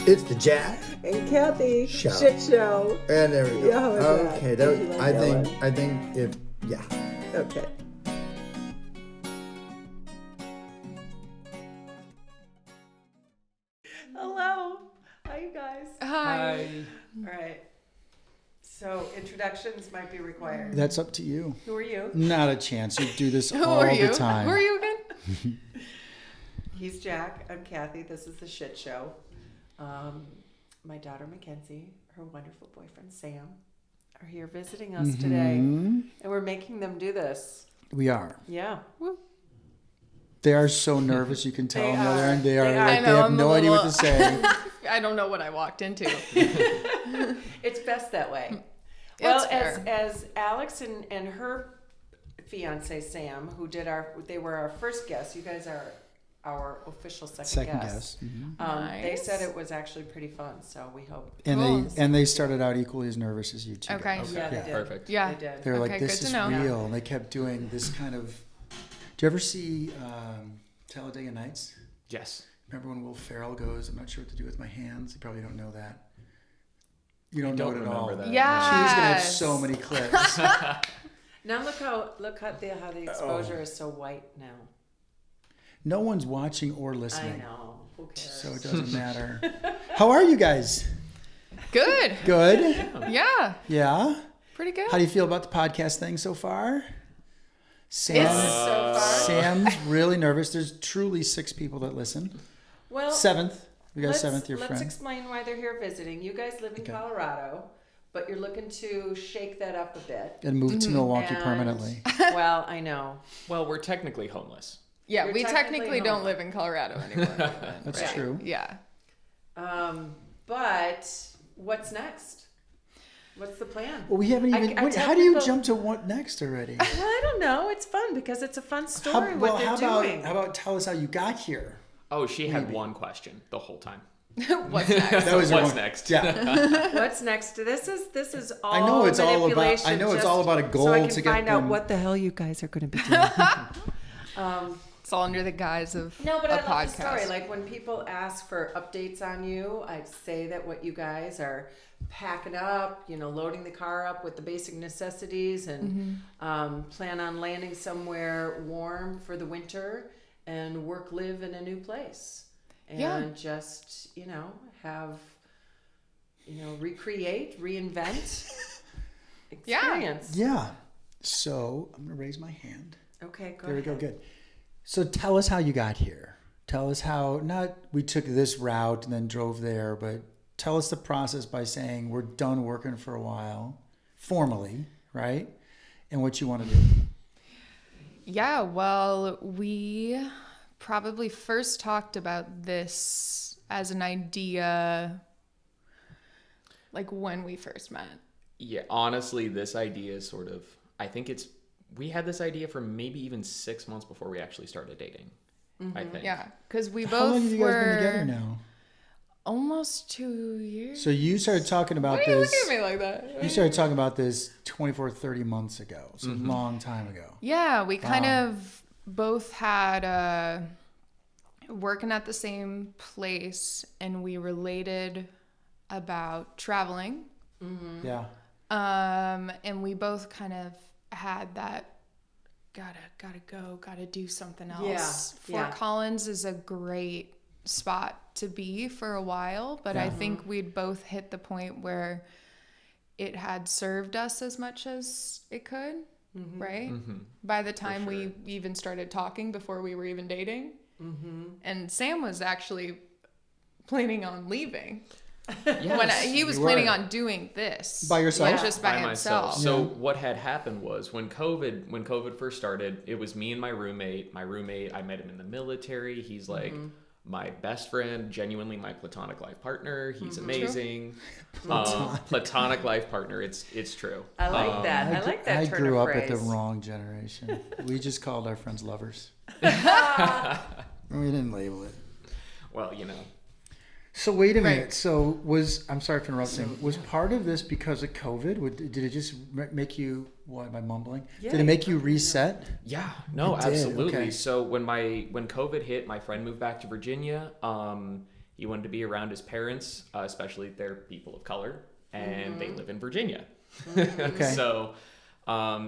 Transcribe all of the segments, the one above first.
It's the Jack and Cathy show. Shit Show. And there we go. Yeah, how was okay, that? Did you like I that think one? I think if yeah. Okay. Hello. Hi, you guys. Hi. All right. So introductions might be required. That's up to you. Who are you? Not a chance. You do this Who all are you? the time. Who are you again? He's Jack. I'm Cathy. This is the Shit Show. My daughter Mackenzie, her wonderful boyfriend Sam, are here visiting us today, and we're making them do this. We are. Yeah. Woo. They are so nervous. You can tell They on the other are. end. They are. They are. Like, I they know, have I'm no a idea what to little- say. I don't know what I walked into. It's best that way. It's Well, fair. as Alex and her fiance Sam, they were our first guests. You guys are our official second guest. Mhm. They Nice. said it was actually pretty fun, so we hope. And Cool. they started out equally as nervous as you two. Okay. guys. Yeah, they Yeah. did. Perfect. Yeah. They did. They were Okay, like, "This good is to know. real," and they kept doing this kind of. Do you ever see Talladega Nights? Yes. Remember when Will Ferrell goes, "I'm not sure what to do with my hands." You probably don't know that. You don't I know don't it at all. remember that. Yeah. She's gonna have Yes. so many clips. Now look how the exposure is so white now. No one's watching or listening, I know. Who cares? so it doesn't matter. How are you guys? Good. Good. Yeah. Yeah. Pretty good. How do you feel about the podcast thing so far? so far. Sam's really nervous. There's truly 6 people that listen. Well, Seventh. We got a let's, 7th, your let's friend. explain why they're here visiting. You guys live in Okay. Colorado, but you're looking to shake that up a bit. And moved to Milwaukee And- permanently. Well, I know. Well, we're technically homeless. Yeah, You're we technically technically don't home. live in Colorado anymore. That's Right. true. Yeah. But what's next? What's the plan? Well, we haven't even. I wait, tell how do you people- jump to what next already? Well, I don't know. It's fun because it's a fun story what they're doing. How about tell us how you got here? Oh, she had Maybe. one question the whole time. What's next? That was What's one- next? Yeah. What's next? This is all I know it's all about- manipulation. I know it's just all about a goal so I can to get find out them- what the hell you guys are going to be doing. It's all under the guise of No, but a I love podcast. the story. Like when people ask for updates on you, I say that what you guys are packing up, loading the car up with the basic necessities, and plan on landing somewhere warm for the winter and live in a new place, and Yeah. just have recreate, reinvent experience. Yeah. So I'm gonna raise my hand. Okay, go There we ahead. go. Good. So tell us how you got here. Tell us how not we took this route and then drove there, but tell us the process by saying we're done working for a while, formally, right? And what you want to do. Yeah, well, we probably first talked about this as an idea like when we first met. Yeah, honestly, this idea is we had this idea for maybe even 6 months before we actually started dating. I think. Yeah, because we How long both have you guys were been together now? almost 2 years. So you started talking about Why do you look this. at me like that? You started talking about this 24, 30 months ago. So a long time ago. Yeah, we kind Wow. of both had working at the same place, and we related about traveling. Yeah. And we both kind of had that gotta do something else. Yeah, Fort yeah. Collins is a great spot to be for a while, but I think we'd both hit the point where it had served us as much as it could, right? By the time we even started talking, before we were even dating. And Sam was actually planning on leaving. When he was You planning were. on doing this By yourself? like, just by myself. himself. So what had happened was when COVID first started, it was me and my roommate. My roommate, I met him in the military. He's like my best friend, genuinely my platonic life partner. He's amazing. Platonic life partner. It's true. I like that. I like that I turn grew of up phrase. at the wrong generation. We just called our friends lovers. We didn't label it. Well, So wait a minute. Right. So I'm sorry for interrupting. Was part of this because of COVID? Did it just make you? What am I mumbling? Yeah, Did it make you reset? Yeah, no, It did, absolutely. okay. So when COVID hit, my friend moved back to Virginia. He wanted to be around his parents, especially they're people of color, and they live in Virginia. Okay. So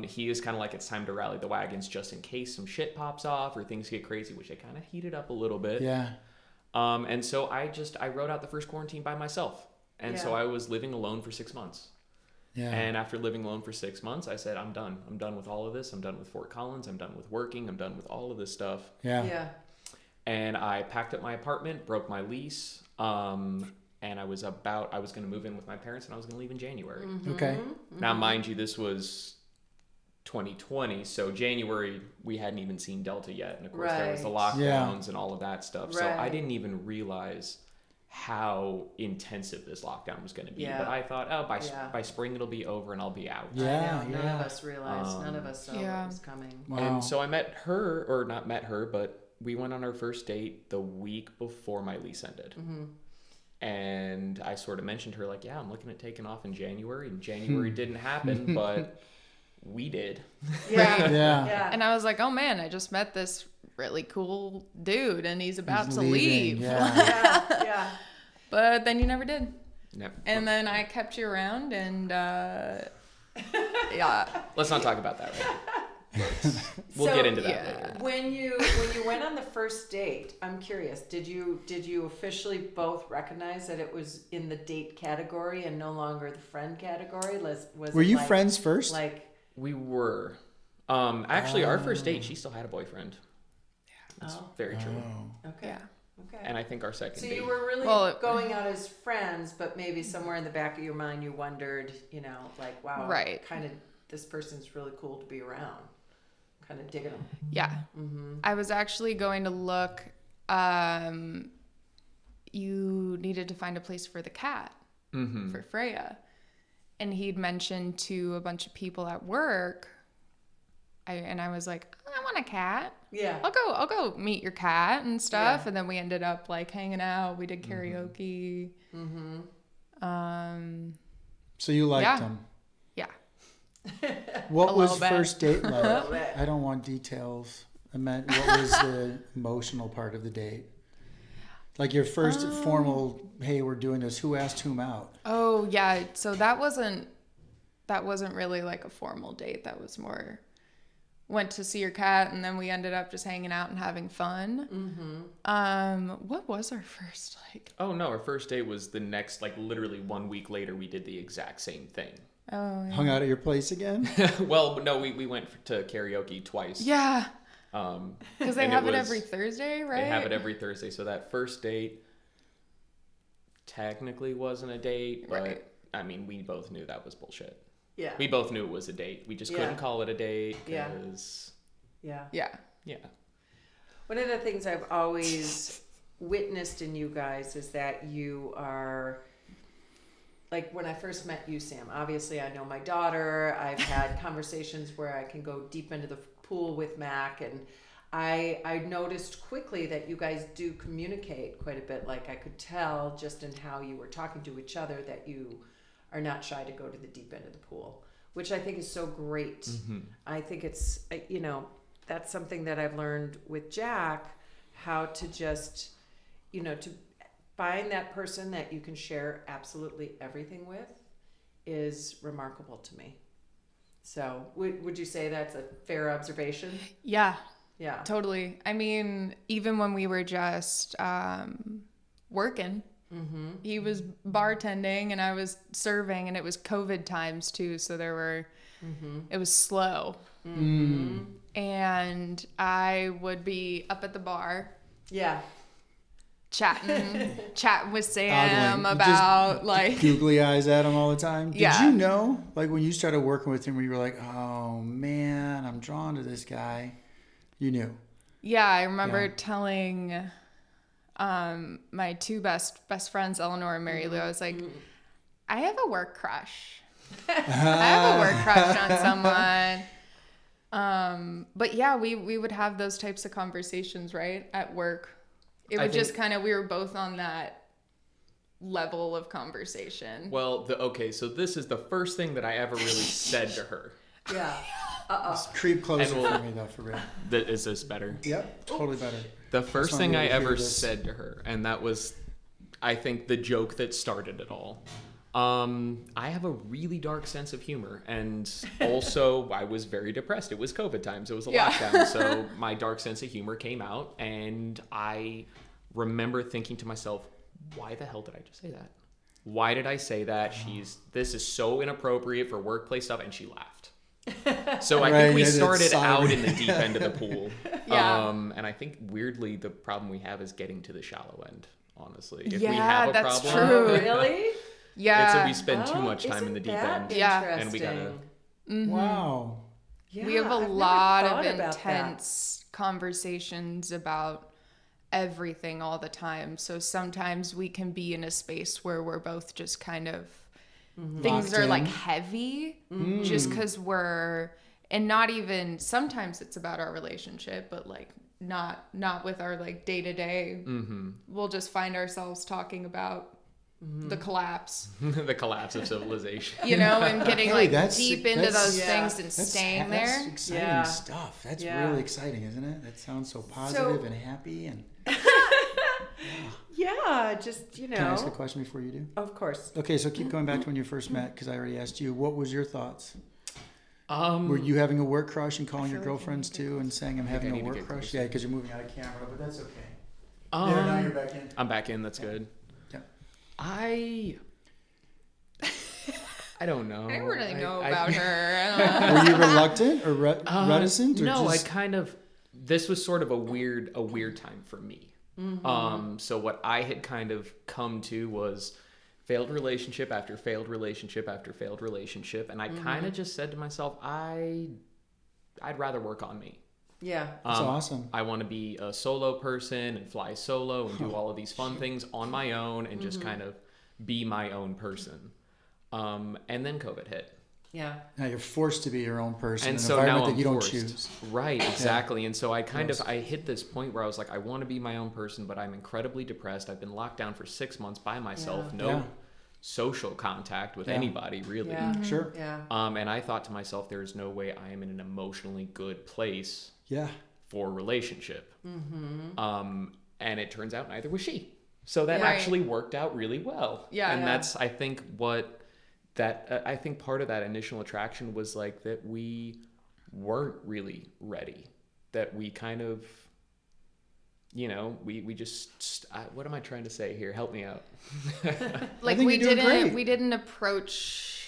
he is kind of like, it's time to rally the wagons just in case some shit pops off or things get crazy, which they kind of heated up a little bit. Yeah. And so I wrote out the first quarantine by myself. And so Yeah. I was living alone for 6 months. Yeah. And after living alone for 6 months, I said, I'm done. I'm done with all of this. I'm done with Fort Collins. I'm done with working. I'm done with all of this stuff. Yeah. Yeah. And I packed up my apartment, broke my lease. And I was going to move in with my parents, and I was going to leave in January. Okay. Now, mind you, this was 2020. So January, we hadn't even seen Delta yet. And of course, there was the Right. lockdowns and all of that stuff. So I Right. didn't even realize how intensive this lockdown was going to be. Yeah. But I thought, Yeah. by spring it'll be over and I'll be out. Yeah. I know, none of us realized. None of us saw Yeah. what was coming. Wow. And so I met her, or not met her, but we went on our first date the week before my lease ended. And I sort of mentioned to her, like, yeah, I'm looking at taking off in January. And January didn't happen, but we did. Yeah. Yeah. Yeah. And I was like, oh man, I just met this really cool dude and he's about He's to leaving, leave. yeah. Yeah. Yeah. But then you never did. Yep. And then I kept you around and yeah. Let's not talk about that right now. We'll So, get into that yeah. later. When you went on the first date, I'm curious. Did you officially both recognize that it was in the date category and no longer the friend category? Were you friends first? Like, We were. Actually, our first date, she still had a boyfriend. That's very true. Oh. okay, Yeah. okay. And I think our second So date. you were really Well, going out as friends, but maybe somewhere in the back of your mind you wondered, like, wow, Right. kind of this person's really cool to be around. Kind of digging them. Yeah. I was actually going to look. You needed to find a place for the cat for Freya. And he'd mentioned to a bunch of people at work. I was like, I want a cat. Yeah. I'll go meet your cat and stuff. Yeah. And then we ended up like hanging out. We did karaoke. So you liked Yeah. him. Yeah. What A was little bit. first date like? little bit. I don't want details. I meant, what was the emotional part of the date? Like your first formal, hey, we're doing this. Who asked whom out? Oh yeah. So that wasn't really like a formal date. That was more went to see your cat and then we ended up just hanging out and having fun. What was our first like? Oh, no, our first date was the next, like, literally 1 week later, we did the exact same thing. Oh yeah. Hung out at your place again? Well, no, we went to karaoke twice. Yeah. Because they And have it it was- every Thursday, right? They have it every Thursday. So that first date technically wasn't a date, but Right. I mean, we both knew that was bullshit. Yeah. We both knew it was a date. We just Yeah. couldn't call it a date Yeah. because, Yeah. Yeah. yeah. One of the things I've always witnessed in you guys is that you are, like when I first met you, Sam, obviously I know my daughter. I've had conversations where I can go deep into the pool with Mac, and I noticed quickly that you guys do communicate quite a bit. Like I could tell just in how you were talking to each other that you are not shy to go to the deep end of the pool, which I think is so great. I think it's, that's something that I've learned with Jack, how to just, to find that person that you can share absolutely everything with is remarkable to me. So would you say that's a fair observation? Yeah. Yeah. Totally. I mean, even when we were just working, he was bartending and I was serving, and it was COVID times too. So it was slow. And I would be up at the bar Yeah. chatting with Sam Ogling. You about just like, Googly eyes at him all the time. Did Yeah. you know, like when you started working with him, where you were like, oh man, I'm drawn to this guy? You knew. yeah, I remember Yeah. telling my two best friends, Eleanor and Mary Lou, I was like, I have a work crush. I have a work crush on someone. But yeah, we would have those types of conversations, right? At work. It I would just think- kind of, we were both on that level of conversation. Well, okay, so this is the first thing that I ever really said to her. Yeah. Creep closer And we'll- for me though, for real. Is this better? Yep, totally better. The first why thing we I would hear ever this. said to her, and that was I think the joke that started it all. I have a really dark sense of humor, and also I was very depressed. It was COVID times. It was a lockdown, so my dark sense of humor came out, and I remember thinking to myself, why the hell did I just say that? Why did I say that? This is so inappropriate for workplace stuff, and she laughed. So I think we started out in the deep end of the pool. And I think weirdly the problem we have is getting to the shallow end, honestly. If we have a that's problem, true. Really? it's that we spend too much time in the deep end. And we gotta Wow. Yeah, We have a I've never lot of thought about intense conversations about everything all the time. So sometimes we can be in a space where we're both just kind of things Locked are like in. heavy just because and not even, sometimes it's about our relationship, but like not with our like day to day. We'll just find ourselves talking about the collapse, the collapse of civilization. you know, and getting Hey, like deep into those Yeah. things and staying there. That's exciting Yeah. stuff. That's Yeah. really exciting, isn't it? That sounds so positive and happy. And Yeah, just, can I ask a question before you do? Of course. Okay, so keep going back to when you first met, because I already asked you. What was your thoughts? Um, Were you having a work crush and calling your girlfriends too and saying I'm I having need a to work get crush? closer. Yeah, because you're moving out of camera, but that's okay. um, There, now you're back in. I'm back in. That's good. Yeah. I don't know. I don't really know I- about her. I don't know. Were you reluctant or reticent? Or No, just... I kind of. This was sort of a weird time for me. So what I had kind of come to was failed relationship after failed relationship after failed relationship, and I kind of just said to myself, I'd rather work on me. Yeah. That's awesome. I want to be a solo person and fly solo and do all of these fun things on my own and just kind of be my own person. And then COVID hit. Yeah. Now you're forced to be your own person And in an so environment now I'm that you don't forced. choose. Right, exactly. And so I I hit this point where I was like, I want to be my own person, but I'm incredibly depressed. I've been locked down for 6 months by myself. Yeah. No Yeah. social contact with Yeah. anybody, really. Yeah. Sure. Yeah. And I thought to myself, there is no way I am in an emotionally good place Yeah. for a relationship. And it turns out neither was she. So that Right. actually worked out really well. Yeah. And Yeah. that's, I think, I think part of that initial attraction was like that we weren't really ready. That we kind of, you know, we just, what am I trying to say here? Help me out. Like think we you're doing great. didn't approach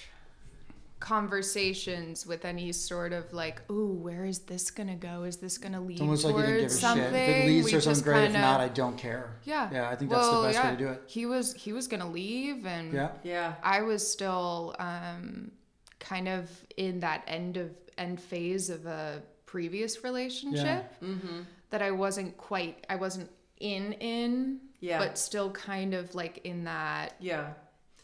conversations with any sort of like, ooh, where is this gonna go? Is this gonna lead It's almost towards like you didn't give a something? shit. If it leads We to something just great, if kinda- not, I don't care. Yeah. Yeah, I think that's the best way to do it. He was gonna leave, and Yeah. Yeah. I was still kind of in that end phase of a previous relationship that I wasn't in, Yeah. but still kind of like in that Yeah.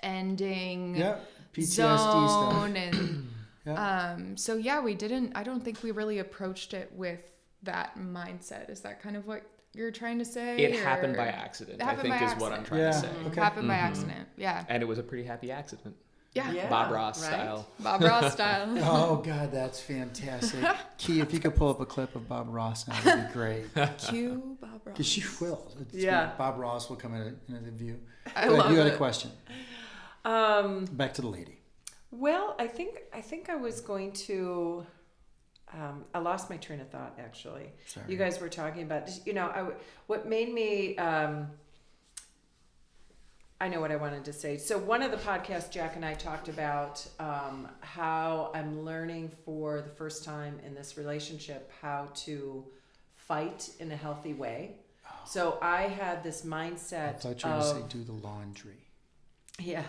ending Yeah. PTSD zone stuff. and Yeah. so yeah, I don't think we really approached it with that mindset. Is that kind of what you're trying to say? It happened or- by accident, It I happened think by is what I'm accident. trying Yeah. to say. Okay. Happened by accident. Yeah. And it was a pretty happy accident. Yeah. Yeah. Bob Ross right. style. Bob Ross style. Oh God, that's fantastic. Key, if you could pull up a clip of Bob Ross now, that'd be great. Cue Bob Ross. Because she will. Yeah. Bob Ross will come into the view. I Go ahead, love you had a it. question. Back to the lady. Well, I think I was going to. I lost my train of thought. Actually, Sorry. you guys were talking about. What made me. I know what I wanted to say. So one of the podcasts, Jack and I talked about how I'm learning for the first time in this relationship how to fight in a healthy way. So I had this I mindset thought you were going to say do the laundry. Yeah.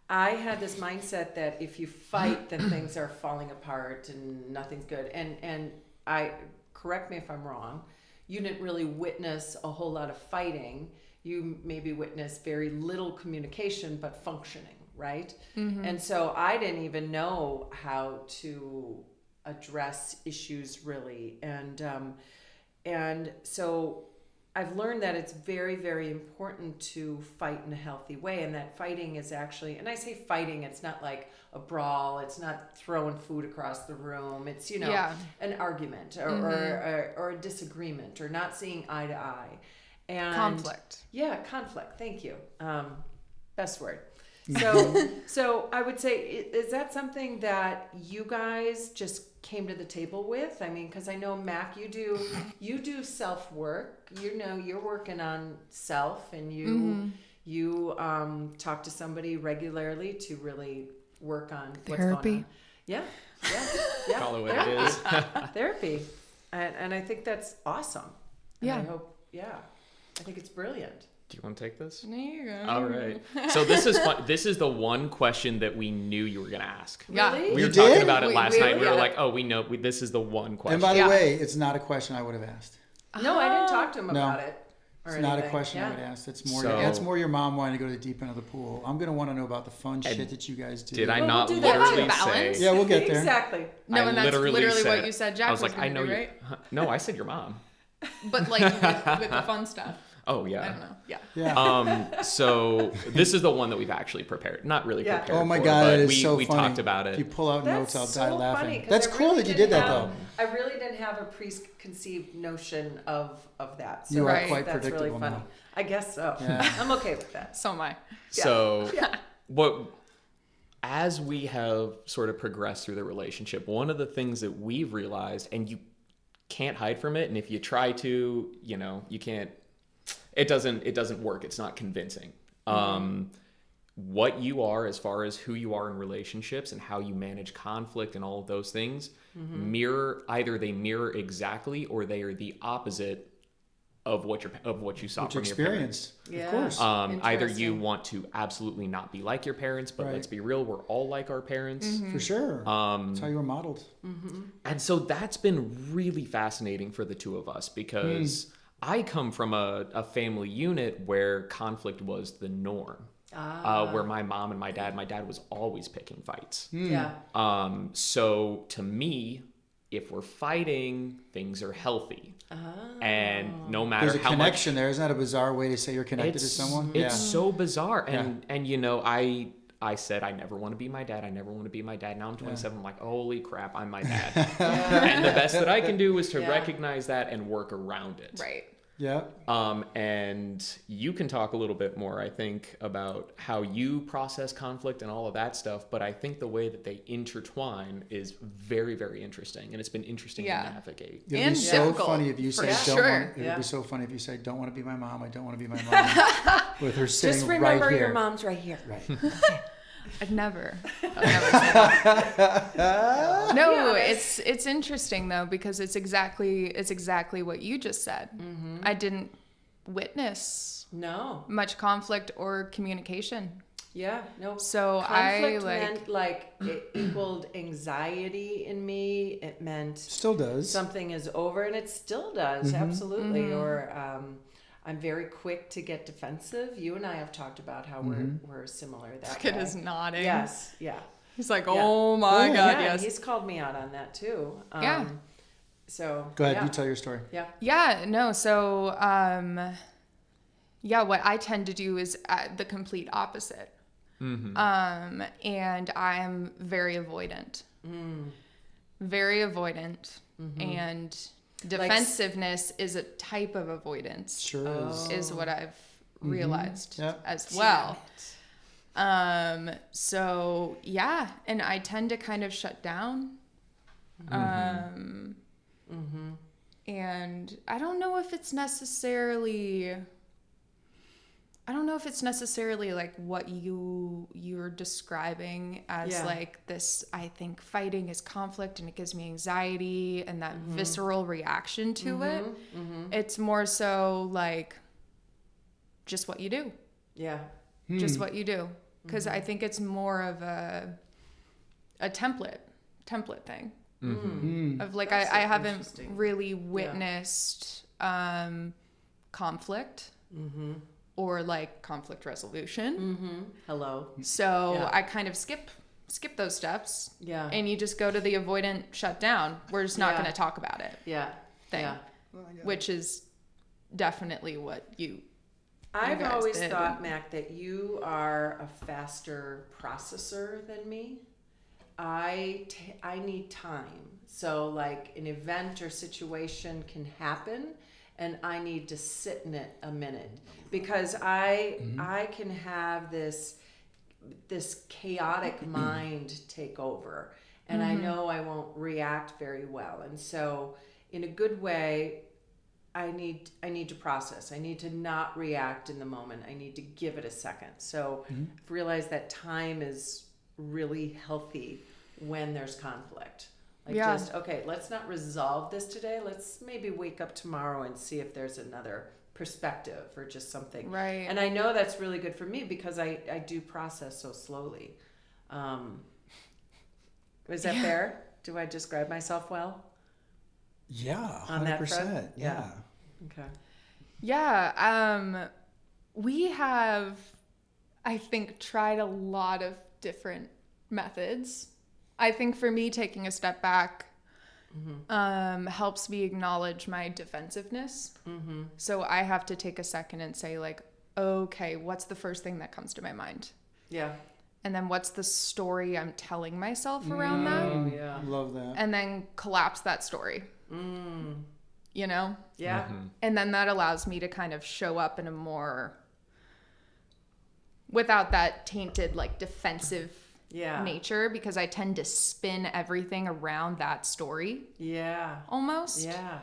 I had this mindset that if you fight, then things are falling apart and nothing's good. And I, correct me if I'm wrong, you didn't really witness a whole lot of fighting. You maybe witnessed very little communication, but functioning, right? And so I didn't even know how to address issues really. And so I've learned that it's very, very important to fight in a healthy way, and that fighting is actually, and I say fighting, it's not like a brawl, it's not throwing food across the room, it's, Yeah. an argument or a disagreement or not seeing eye to eye. And Conflict. Yeah, conflict. Thank you. Best word. Mm-hmm. So I would say, is that something that you guys just came to the table with? I mean, because I know, Mac, you do self work. You know, you're working on self, and you talk to somebody regularly to really work on what's going on. Yeah. Call it what it is. Therapy, and I think that's awesome. And Yeah. I hope. Yeah, I think it's brilliant. Do you want to take this? There you go. All right. So this is fun. This is the one question that we knew you were going to ask. Yeah. Really? We You were talking did? about it last night. We were yeah. like, oh, we know. This is the one question. And by the Yeah. way, it's not a question I would have asked. No, I didn't talk to him No. about it. Or It's not a anything. question I Yeah. would ask. It's more. So- That's more your mom wanting to go to the deep end of the pool. I'm gonna want to know about the fun And shit that you guys do. Did I Well, not we'll do that literally too. say? Balance. Yeah, we'll get there. Exactly. No, I and that's literally what you said Jack I was like, gonna I know do, you. right? No, I said your mom. But like with the fun stuff. Oh I yeah. don't know. Yeah. Yeah. So this is the one that we've actually prepared. Not really Yeah. prepared. Oh my for, god, but that is we, so we funny. talked about If it. you pull out That's notes, I'll so die laughing. funny, 'cause That's I cool really that you did didn't that have- though. I really didn't have a preconceived notion of that. So You are that's- quite that's really predictable funny. now. I guess so. Yeah. I'm okay with that. So am I. So as we have sort of progressed through the relationship, one of the things that we've realized, and you can't hide from it, and if you try to, you can't. It doesn't work. It's not convincing. What you are, as far as who you are in relationships and how you manage conflict and all of those things, either they mirror exactly or they are the opposite of what you saw Which from your parents. experience, Yeah. of course. Either you Interesting. want to absolutely not be like your parents, but Right. let's be real, we're all like our parents. For sure. That's how you were modeled. And so that's been really fascinating for the two of us because I come from a family unit where conflict was the norm. Where my mom and my dad was always picking fights. Yeah. So to me, if we're fighting, things are healthy. And no matter There's a how much connection there. Isn't that a bizarre way to say you're connected to someone? It's so bizarre. And I said I never want to be my dad. I never want to be my dad. Now I'm 27. I'm like, holy crap, I'm my dad. And the best that I can do is to recognize that and work around it. Right. Yeah. And you can talk a little bit more, I think, about how you process conflict and all of that stuff. But I think the way that they intertwine is very, very interesting. And it's been interesting to navigate. It'd And be so difficult, funny if you for said, sure. It'd be so funny if you said, don't want to be my mom. I don't want to be my mom. With her sitting Just remember right here. your mom's right here. Right. I'd never say that. No, it's interesting though because it's exactly what you just said. I didn't witness No. much conflict or communication. Yeah. No. So Conflict I meant like it equaled anxiety in me. It meant Still does. something is over, and it still does, absolutely. Or I'm very quick to get defensive. You and I have talked about how we're similar that Kid way. is nodding. Yes, yeah. He's like, oh my God, Yeah, yes. he's called me out on that too. Yeah. So Go ahead. yeah. You tell your story. Yeah. Yeah, no. So, what I tend to do is the complete opposite. And I'm very avoidant. Very avoidant. And defensiveness is a type of avoidance. Sure Is what I've realized Yep. as well. So yeah, and I tend to kind of shut down. And I don't know if it's necessarily like what you're describing as like this. I think fighting is conflict and it gives me anxiety and that visceral reaction to it. It's more so like just what you do. Yeah. Just what you do. Because I think it's more of a template thing. Of like That's I haven't interesting. really witnessed conflict or like conflict resolution. Hello. So Yeah. I kind of skip those steps. Yeah. And you just go to the avoidant shutdown. We're just not Yeah. going to talk about it Yeah. thing, Yeah. which is definitely what you I've guys always did. thought, Mac, that you are a faster processor than me. I need time. So like an event or situation can happen and I need to sit in it a minute, because I can have this chaotic mind take over, and I know I won't react very well. And so in a good way, I need to process. I need to not react in the moment. I need to give it a second. So I've realized that time is really healthy when there's conflict. Like, just, okay, let's not resolve this today. Let's maybe wake up tomorrow and see if there's another perspective or just something. Right. And I know that's really good for me because I do process so slowly. Was that fair? Do I describe myself well? Yeah, 100%. On that front? Yeah. Okay. Yeah. We have, I think, tried a lot of different methods. I think for me, taking a step back helps me acknowledge my defensiveness. So I have to take a second and say, like, okay, what's the first thing that comes to my mind? Yeah. And then what's the story I'm telling myself around that? Oh, yeah. Love that. And then collapse that story. You know? Yeah. And then that allows me to kind of show up in a more, without that tainted, like, defensive nature, because I tend to spin everything around that story. Yeah. Almost. Yeah.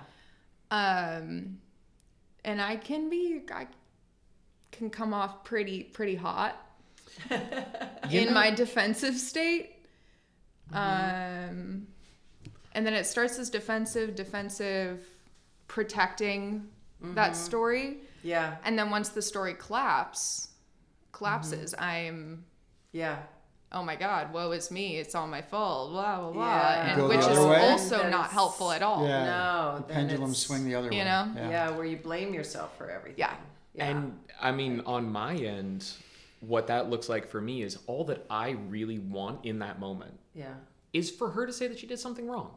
And I can come off pretty hot in my defensive state. And then it starts as defensive, protecting that story. Yeah. And then once the story collapses, I'm, oh my God, woe is me. It's all my fault. Blah, blah, blah. Yeah. And Go which the is other way? also Then not it's- helpful at all. Yeah. No, The then pendulum it's- swing the other way. you know? Yeah, where you blame yourself for everything. Yeah. And I mean, on my end, what that looks like for me is all that I really want in that moment Yeah. is for her to say that she did something wrong.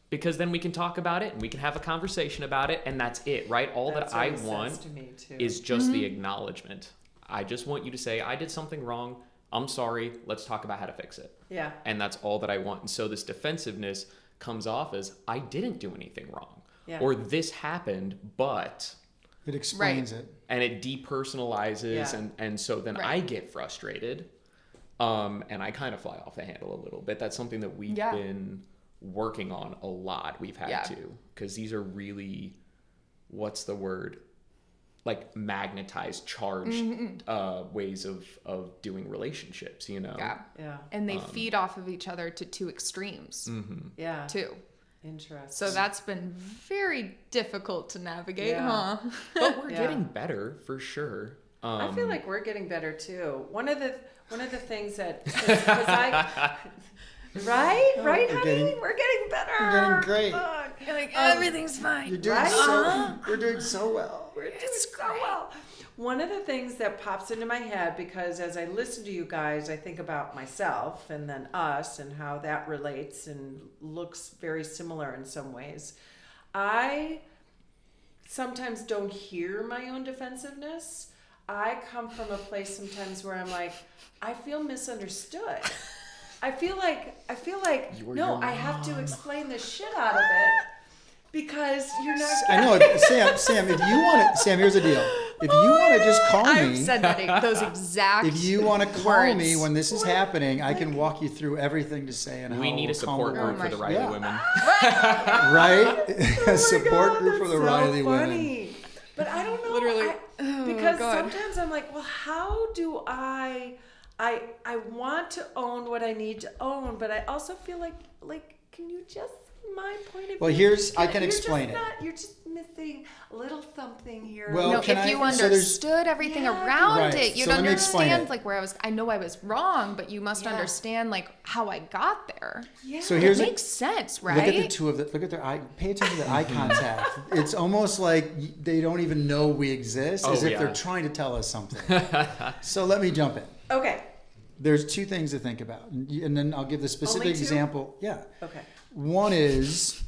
Because then we can talk about it and we can have a conversation about it, and that's it, right? All That's that I what he want says to me too. is just the acknowledgement. I just want you to say, I did something wrong. I'm sorry. Let's talk about how to fix it. Yeah. And that's all that I want. And so this defensiveness comes off as, I didn't do anything wrong. Yeah. Or this happened, but... It explains Right. it. And it depersonalizes, Yeah. and so then Right. I get frustrated, and I kind of fly off the handle a little bit. That's something that we've been working on a lot. We've had to, because these are really, what's the word? Like magnetized, charged ways of doing relationships, you know? Yeah. Yeah. And they feed off of each other to two extremes, Yeah. too. Interesting. So that's been very difficult to navigate, Yeah. huh? But we're getting better, for sure. I feel like we're getting better too. One of the things that, because I, right, honey, we're getting better. You're getting great. Fuck. You're like, everything's fine. You're doing Right? we're doing so well. We're doing so well. One of the things that pops into my head, because as I listen to you guys, I think about myself and then us and how that relates and looks very similar in some ways. I sometimes don't hear my own defensiveness. I come from a place sometimes where I'm like, I feel misunderstood. I feel like You're no, your I have to explain the shit out of it because you're not. I know, Sam. If you want to, Sam, here's the deal. If you want to just call I've me, said those exact if you want to call words. me when this is happening, I can walk you through everything to say and We how need a we'll calm support the group nerves. for the Riley Yeah. women. Right? A support God, group for the that's so Riley women. funny. But I don't know. Literally. Oh, because God. sometimes I'm like, well, how do I want to own what I need to own, but I also feel like can you just my point of Well, view? I can explain it. You're just missing a little something here. Well, No, can if you I- so there's- understood everything Yeah. around Right, it, you'd so let me explain understand it. like where I know I was wrong, but you must Yeah. understand like how I got there. yeah. So It here's makes sense, right? Look at the two of them. Look at their eye. Pay attention to the eye contact. It's almost like they don't even know we exist, as Oh, if yeah. they're trying to tell us something. So let me jump in. Okay. There's two things to think about, and then I'll give the specific Only two? example. Yeah. Okay. One is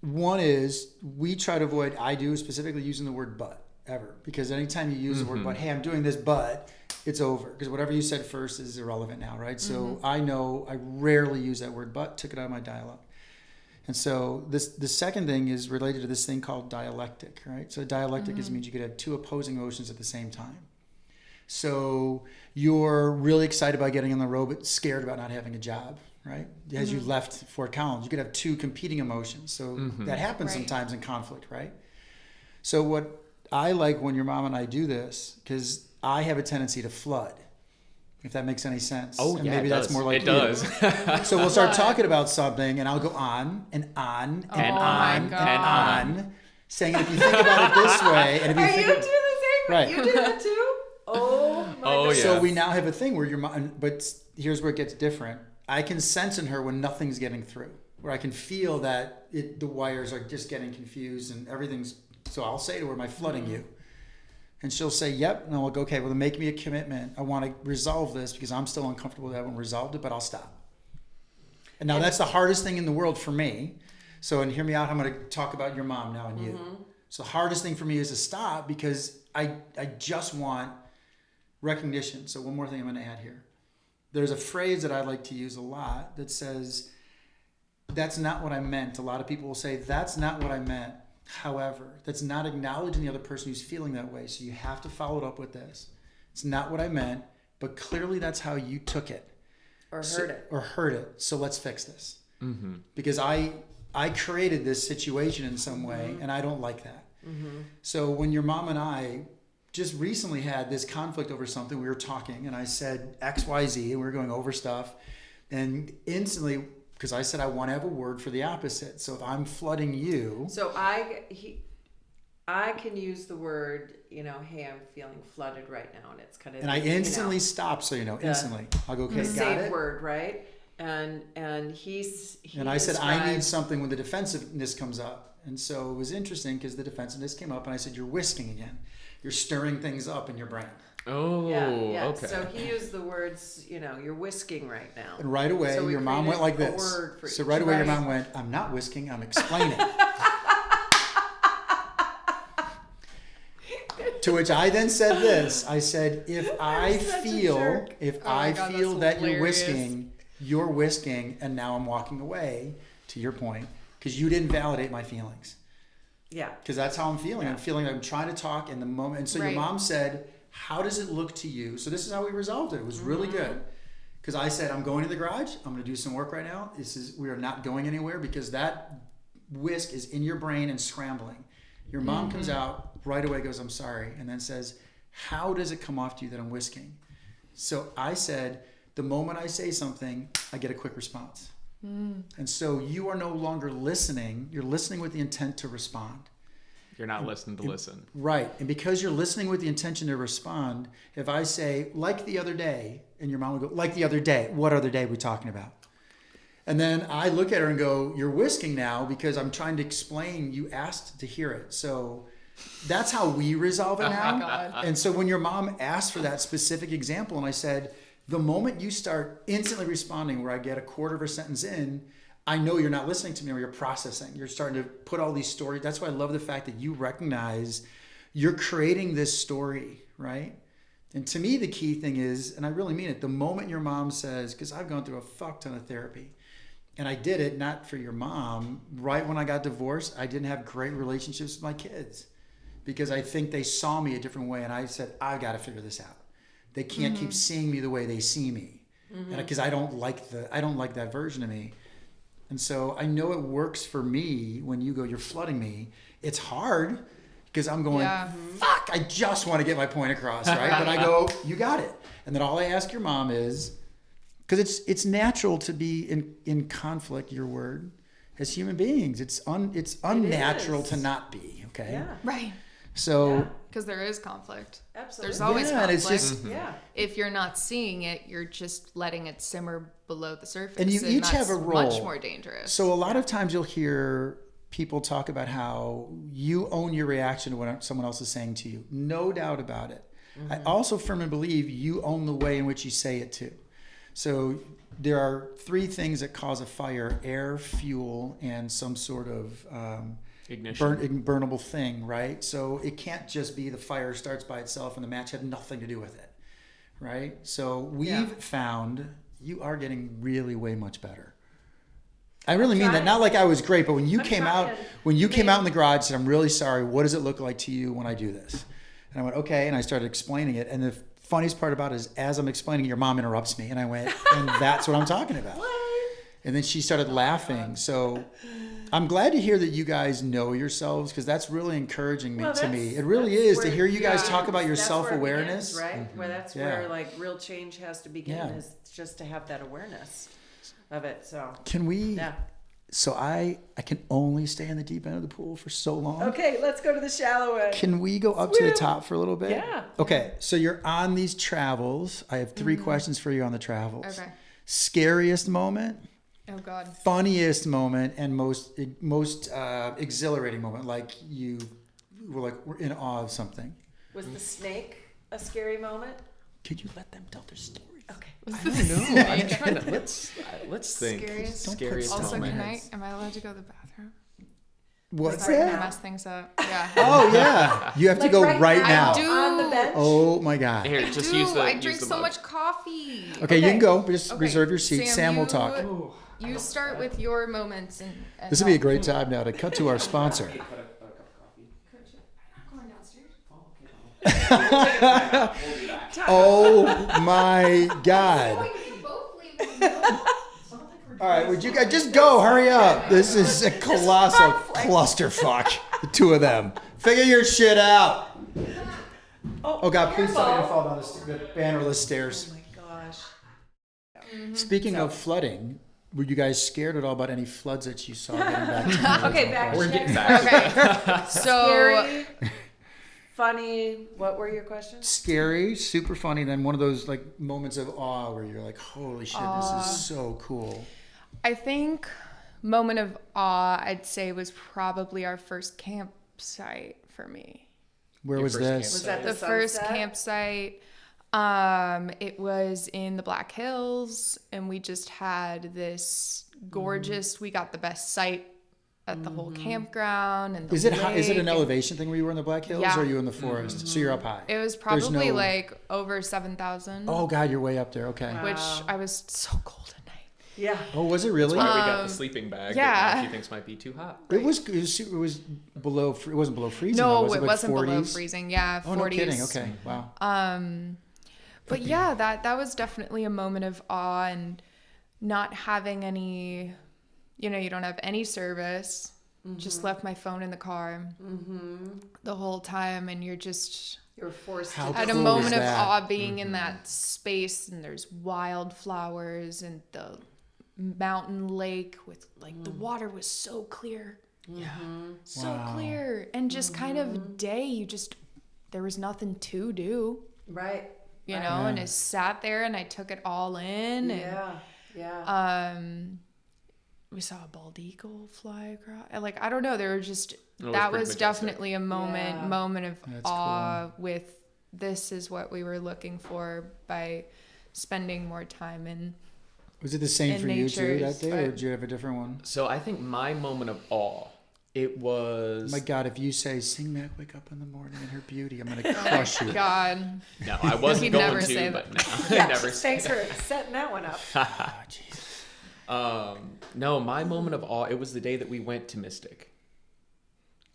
we try to avoid, I do specifically using the word but ever, because anytime you use the word but, hey, I'm doing this but, it's over, because whatever you said first is irrelevant now, right? So I know I rarely use that word but, took it out of my dialogue. And so the second thing is related to this thing called dialectic, right? So dialectic means you could have two opposing emotions at the same time. So you're really excited about getting on the road, but scared about not having a job, right? As you left Fort Collins, you could have two competing emotions. So that happens sometimes in conflict, right? So what I like when your mom and I do this, because I have a tendency to flood, if that makes any sense. Oh, and yeah, maybe it that's does. more like it you. does. So we'll start talking about something, and I'll go on and on and Oh on my and God. on, saying if you think about it this way, and if you Are think you do the same? Right. You do that too? Oh my Oh, God. yeah. So we now have a thing where your mom, but here's where it gets different. I can sense in her when nothing's getting through, where I can feel that the wires are just getting confused and everything's. So I'll say to her, "Am I flooding you?" And she'll say, "Yep." And I'll go, "Okay, well, then make me a commitment. I want to resolve this because I'm still uncomfortable that I haven't resolved it, but I'll stop." And now that's the hardest thing in the world for me. So, and hear me out. I'm going to talk about your mom now and you. So the hardest thing for me is to stop because I just want recognition. So one more thing I'm going to add here. There's a phrase that I like to use a lot that says, "That's not what I meant." A lot of people will say, "That's not what I meant." However, that's not acknowledging the other person who's feeling that way. So you have to follow it up with this. It's not what I meant, but clearly that's how you took it. Or heard it. Or heard it. So let's fix this. Because I created this situation in some way, and I don't like that. So when your mom and I just recently had this conflict over something, we were talking, and I said X, Y, Z, and we were going over stuff, and instantly, because I said I want to have a word for the opposite. So if I'm flooding you, So I can use the word, hey, I'm feeling flooded right now, and it's kind of. and I instantly stop, so instantly. I'll go, okay, the got safe it. word, right? And he And I said, I need described- something when the defensiveness comes up. And so it was interesting because the defensiveness came up, and I said, you're whisking again. You're stirring things up in your brain. Oh, Yeah. okay. So he used the words, you're whisking right now. And right away, So we your mom went created like a this. word for So each. right away, your Right. mom went, I'm not whisking, I'm explaining. To which I then said this. I said, if I such a feel, jerk. if Oh my I God, feel that's that hilarious. you're whisking, and now I'm walking away, to your point, because you didn't validate my feelings. Yeah. Because that's how I'm feeling. Yeah. I'm feeling like I'm trying to talk in the moment. And so Right. your mom said, how does it look to you? So this is how we resolved it. It was really good. Because I said, I'm going to the garage. I'm going to do some work right now. We are not going anywhere because that whisk is in your brain and scrambling. Your mom comes out right away, goes, I'm sorry. And then says, how does it come off to you that I'm whisking? So I said, the moment I say something, I get a quick response. And so you are no longer listening. You're listening with the intent to respond. You're not listening to listen. Right. And because you're listening with the intention to respond, if I say, like the other day, and your mom would go, like the other day, what other day are we talking about? And then I look at her and go, you're whisking now because I'm trying to explain, you asked to hear it. So that's how we resolve it now. God. And so when your mom asked for that specific example, and I said, the moment you start instantly responding where I get a quarter of a sentence in, I know you're not listening to me or you're processing. You're starting to put all these stories. That's why I love the fact that you recognize you're creating this story, right? And to me, the key thing is, and I really mean it, the moment your mom says, because I've gone through a fuck ton of therapy, and I did it not for your mom. Right when I got divorced, I didn't have great relationships with my kids because I think they saw me a different way. And I said, I've got to figure this out. They can't keep seeing me the way they see me, because I don't like that version of me. And so I know it works for me when you go, you're flooding me. It's hard because I'm going, fuck, I just want to get my point across, right? But I go, you got it. And then all I ask your mom is, because it's natural to be in conflict, your word, as human beings. It's unnatural is. to not be, okay? Yeah. Right. So Because there is conflict. Absolutely. There's always yeah, and conflict. it's just, Yeah. If you're not seeing it, you're just letting it simmer below the surface. And you each that's have a role. Much more dangerous. So a lot of times you'll hear people talk about how you own your reaction to what someone else is saying to you. No doubt about it. I also firmly believe you own the way in which you say it too. So there are three things that cause a fire: air, fuel, and some sort of Ignition. burnable thing, right? So it can't just be the fire starts by itself and the match had nothing to do with it, right? So we've found you are getting really way much better. I really mean that. trying. Not like I was great, but when you came out, trying. in the garage, and said, "I'm really sorry. What does it look like to you when I do this?" And I went, "Okay," and I started explaining it. And the funniest part about it is, as I'm explaining it, your mom interrupts me, and I went, "And that's what I'm talking about." And then she started laughing. So I'm glad to hear that you guys know yourselves, because that's really encouraging to me. It really is to hear you guys talk about your That's where it self-awareness. begins, right? Where that's Yeah. where like real change has to begin, is just to have that awareness of it. So Can we? yeah. So I can only stay in the deep end of the pool for so long. Okay, let's go to the shallow end. Can we go up to the top for a little bit? Yeah. Okay, so you're on these travels. I have 3 questions for you on the travels. Okay. Scariest moment, Oh God. funniest moment, and most exhilarating moment. Like you were in awe of something. Was the snake a scary moment? Could you let them tell their stories? Okay. I don't know. I'm trying to let's think. Scariest? Scariest Also, moment. am I allowed to go to the bathroom? What's Sorry, I'm gonna that? mess things up. Yeah. Oh yeah, you have to Like go right right now? now. I do. On the bench? Oh my God. Here, just use the. I use drink the so mug. much coffee. Okay, you Okay. can go. But just Okay, reserve your seat. Sam will talk. You start with your moments and This would be a help. great time now to cut to our sponsor. Oh my God. All right, would you guys just go? Hurry up. This is a colossal clusterfuck. The 2 of them. Figure your shit out. Oh God, please tell me to fall down the bannerless stairs. Oh my gosh. Speaking of flooding, were you guys scared at all about any floods that you saw getting back to the Okay, original back place? We're getting Next. back. Okay. So Scary, funny. What were your questions? Scary, super funny, and then one of those like moments of awe where you're like, holy shit, this is so cool. I think moment of awe I'd say was probably our first campsite for me. Where Your was first this? Was that The first sunset? campsite, it was in the Black Hills, and we just had this gorgeous. We got the best sight at the whole campground and the Is it high, is it an lake, and elevation thing where you were in the Black Hills, Yeah. or are you in the forest? So you're up high. It was There's probably no- like over 7,000. Oh God, you're way up there. Okay. Wow. Which I was so cold at night. Yeah. Oh, was it really? That's why we got the sleeping bag. yeah. That now she thinks might be too hot. It was below. It wasn't below freezing. though, No, was it like wasn't 40s? below freezing. Yeah, 40s. Oh, no kidding. Okay, wow. But yeah, that was definitely a moment of awe, and not having any, you don't have any service. Just left my phone in the car the whole time, and you're just You were forced How to. at a cool moment is of that? awe being in that space, and there's wildflowers and the mountain lake with like the water was so clear. Yeah. So Wow. clear, and just kind of day there was nothing to do. Right. You know, Yeah. and I sat there and I took it all in, and Yeah. Yeah. we saw a bald eagle fly across. Like, I don't know, there were just It was that pretty was majestic. definitely a Yeah. moment of That's awe. With this is what we were looking for by spending more time in. Was it the same in for you too natures, that day, or but- did you have a different one? So I think my moment of awe, it was. My God, if you say "Sing Mac, wake up in the morning" in her beauty, I'm gonna crush you. God, No, I wasn't He'd going never to, say but that. no, Yeah. never. Thanks for setting that one up. Oh, jeez. No, my moment of awe, it was the day that we went to Mystic.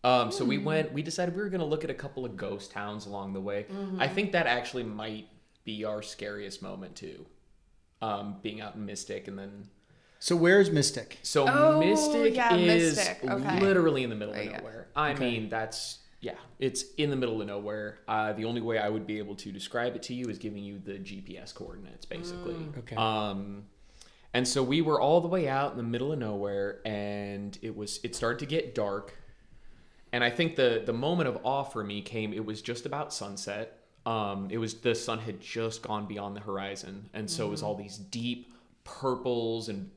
So we decided we were going to look at a couple of ghost towns along the way. I think that actually might be our scariest moment too. Being out in Mystic, and then So where's Mystic? so Oh, Mystic yeah, is Mystic. Okay. literally in the middle of Right, yeah. nowhere. I Okay. mean, it's in the middle of nowhere. The only way I would be able to describe it to you is giving you the GPS coordinates, basically. Okay. And so we were all the way out in the middle of nowhere, and it started to get dark. And I think the moment of awe for me came, it was just about sunset. The sun had just gone beyond the horizon, and so it was all these deep purples and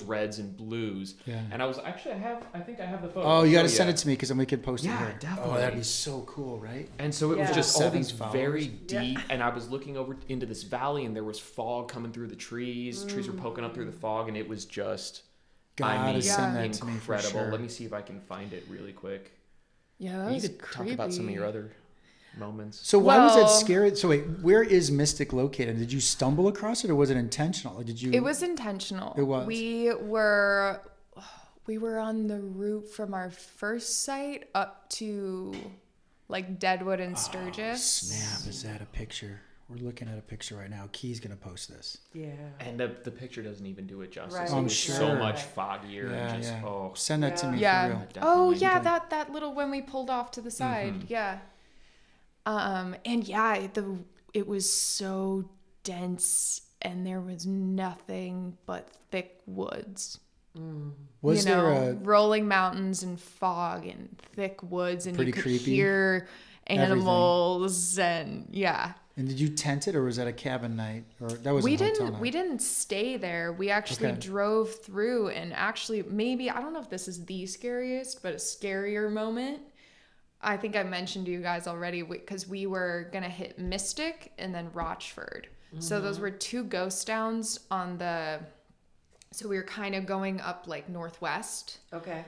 reds and blues. Yeah. And I was actually I think I have the photo. Oh, you got to Show send ya. it to me because then we can post it Yeah, here. definitely. Oh, that'd be so cool, right? And so it was Yeah. just all Sevens these followers. very Yeah. deep, and I was looking over into this valley, and there was fog coming through the trees. Trees were poking up through the fog, and it was just, Gotta send that to me for incredible. sure. Let me see if I can find it really quick. yeah, that You was could creepy. talk about some of your other moments. So why was that Well- scary? So wait, where is Mystic located? Did you stumble across it, or was it intentional? Or did you? It was intentional. It was. We were on the route from our first site up to like Deadwood and Sturgis. Snap! Is that a picture? We're looking at a picture right now. Key's gonna post this. Yeah. And the picture doesn't even do it justice. Right. It I'm was sure. so much foggier Yeah, and just yeah. oh. Send that to me Yeah. for real. Oh Definitely. yeah, Okay. that little when we pulled off to the side. Mhm. Yeah. And yeah, it was so dense and there was nothing but thick woods. Was you know, there a? rolling mountains and fog and thick woods, and Pretty you could creepy. hear animals and yeah. And did you tent it, or was that a cabin night, or that was We a hotel didn't night? we didn't stay there. We actually Okay. drove through, and actually maybe I don't know if this is the scariest, but a scarier moment. I think I mentioned to you guys already because we were gonna hit Mystic and then Rochford. So those were two ghost towns on the. So we were kind of going up like northwest, Okay.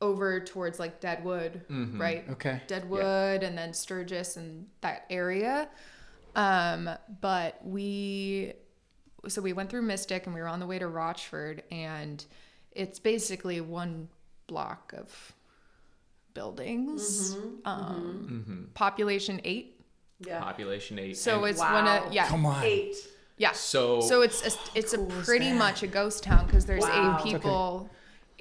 over towards like Deadwood, right? Okay. Deadwood and then Sturgis and that area. But we went through Mystic and we were on the way to Rochford, and it's basically one block of buildings. Population 8. Yeah. Population 8. So And it's Wow. one of Come on. 8. yeah. so It's a cool is pretty that? much a ghost town because there's Wow.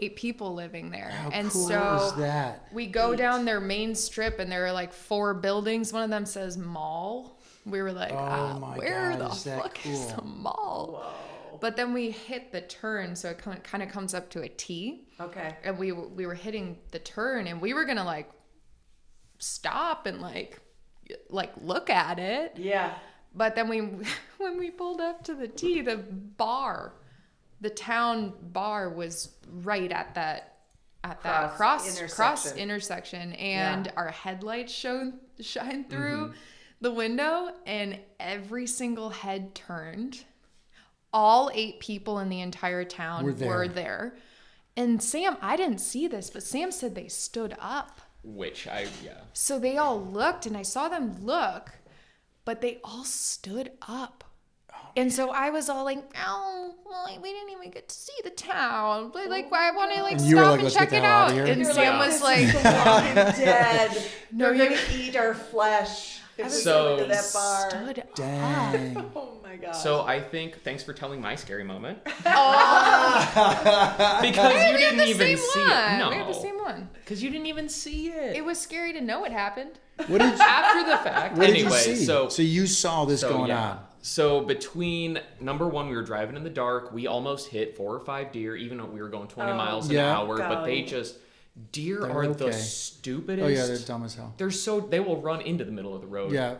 eight people living there. How And cool so is that? we go down their main strip and there are like 4 buildings. One of them says mall. We were like, Oh my where God, the is that fuck is cool? the mall? But then we hit the turn, so it kind of comes up to a T. Okay. And we were hitting the turn, and we were gonna like stop and like look at it. Yeah. But then when we pulled up to the T, the town bar was right at that cross intersection, and Yeah. our headlights shine through the window, and every single head turned. All 8 people in the entire town Were there. were there. And Sam, I didn't see this, but Sam said they stood up. So they all looked, and I saw them look, but they all stood up. And so I was all like, oh, well, we didn't even get to see the town. But like, I want to like And you were stop like, and "Let's check get it the hell out." outta here. And You're Sam like, was "This like, is the Walking Dead. No, They're you- gonna eat our flesh if we So- go to that bar. stood up. Dang. Oh my god. So I think thanks for telling my scary moment Oh, because you we had didn't the even same see one. it. No, We had the same one. because you didn't even see it. It was scary to know it happened. What did you, after the fact. what Anyway, did you see? so you saw this going yeah. on. So between number one, we were driving in the dark. We almost hit 4 or 5 deer, even though we were going 20 miles an Yeah. hour. But they golly. just deer They're are the okay. stupidest. Oh yeah, they're dumb as hell. They will run into the middle of the road. Yeah.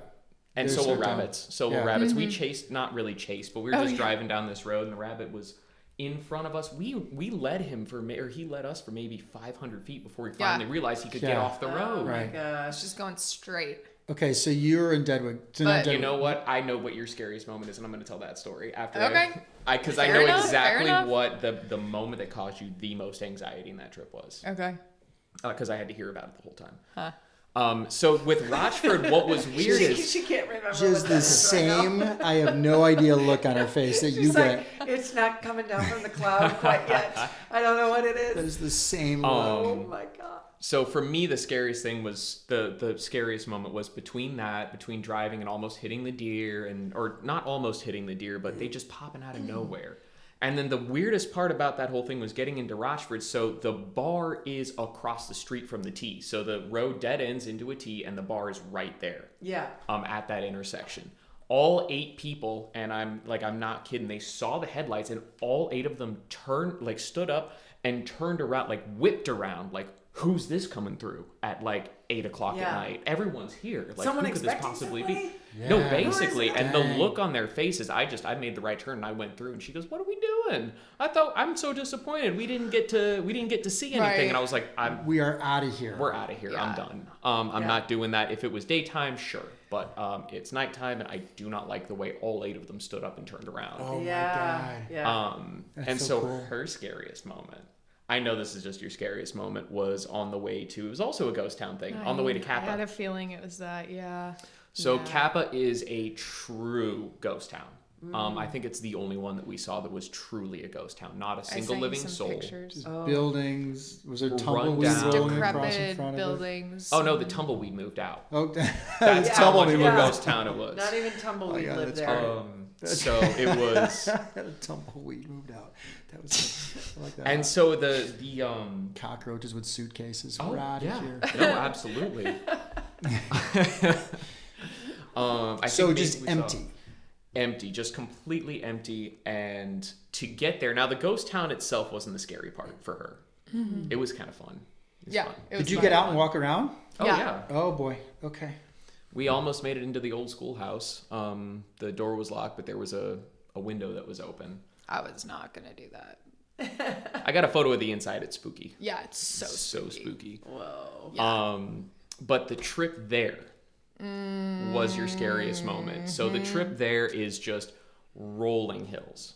And They're so will so dumb. rabbits. So Yeah. will rabbits. We chased, not really chased, but we were Oh, just yeah. driving down this road, and the rabbit was in front of us. We led him he led us for maybe 500 feet before we Yeah. finally realized he could get Yeah. off the Oh road. my Right. gosh. It's just going straight. Okay, so you're in Deadwood. So now But- Deadwood. You know what? I know what your scariest moment is, and I'm going to tell that story after. Okay. Because I Fair know enough, fair exactly enough. what the moment that caused you the most anxiety in that trip was. Okay. Because I had to hear about it the whole time. Huh. So with Rochford, what was weird is She can't remember. Just what the that is right now. same, I have no idea look on her face that you She's get. like, it's not coming down from the cloud quite yet. I don't know what it That is. is the same look. Oh my god. so for me the scariest thing was the scariest moment was between driving and almost hitting the deer or not almost hitting the deer, but they just popping out of nowhere. And then the weirdest part about that whole thing was getting into Rochford. So the bar is across the street from the T. So the road dead ends into a T, and the bar is right there. Yeah. At that intersection. All 8 people, and I'm not kidding, they saw the headlights, and all 8 of them stood up and turned around, whipped around, who's this coming through at 8 o'clock Yeah. at night? Everyone's here. Someone who could this expecting possibly somebody? be? No, Yeah. basically. And the Dang. look on their faces, I made the right turn and I went through, and she goes, "What are we doing? I'm so disappointed. We didn't get to see anything." Right. And I was like, We are out of here. we're out of here. I'm Yeah. done. I'm Yeah. not doing that. If it was daytime, sure. But it's nighttime, and I do not like the way all 8 of them stood up and turned around. Oh yeah. my god. Yeah. And That's so so cool. her scariest moment I know this is just your scariest moment, was on the way to, it was also a ghost town thing, on the way to I Kappa. had a feeling it was that, yeah. So Yeah. Kappa is a true ghost town. I think it's the only one that we saw that was truly a ghost town, not a I single sent you living some soul. pictures. Buildings. Was there Run tumbleweeds down. rolling across in Decrepit front of it? buildings. Oh no, the tumbleweed moved out. Oh, That's that's how much tumbleweed. of a Yeah. ghost town it was. Not even Tumbleweed Oh, yeah, lived that's there. So it was, Tumbleweed moved out. That was I like that. and so the cockroaches with suitcases. oh We're out yeah, of here. no, absolutely. I So think just maybe we saw- empty. Empty, just completely empty. And to get there, now the ghost town itself wasn't the scary part for her. It was kind of fun. It was Yeah. fun. It was Did you fun. get out and walk around? Oh Yeah. yeah. Oh boy. Okay. We almost made it into the old schoolhouse. The door was locked, but there was a window that was open. I was not going to do that. I got a photo of the inside. It's spooky. Yeah, it's so spooky. Whoa. Yeah. But the trip there was your scariest moment. So the trip there is just rolling hills.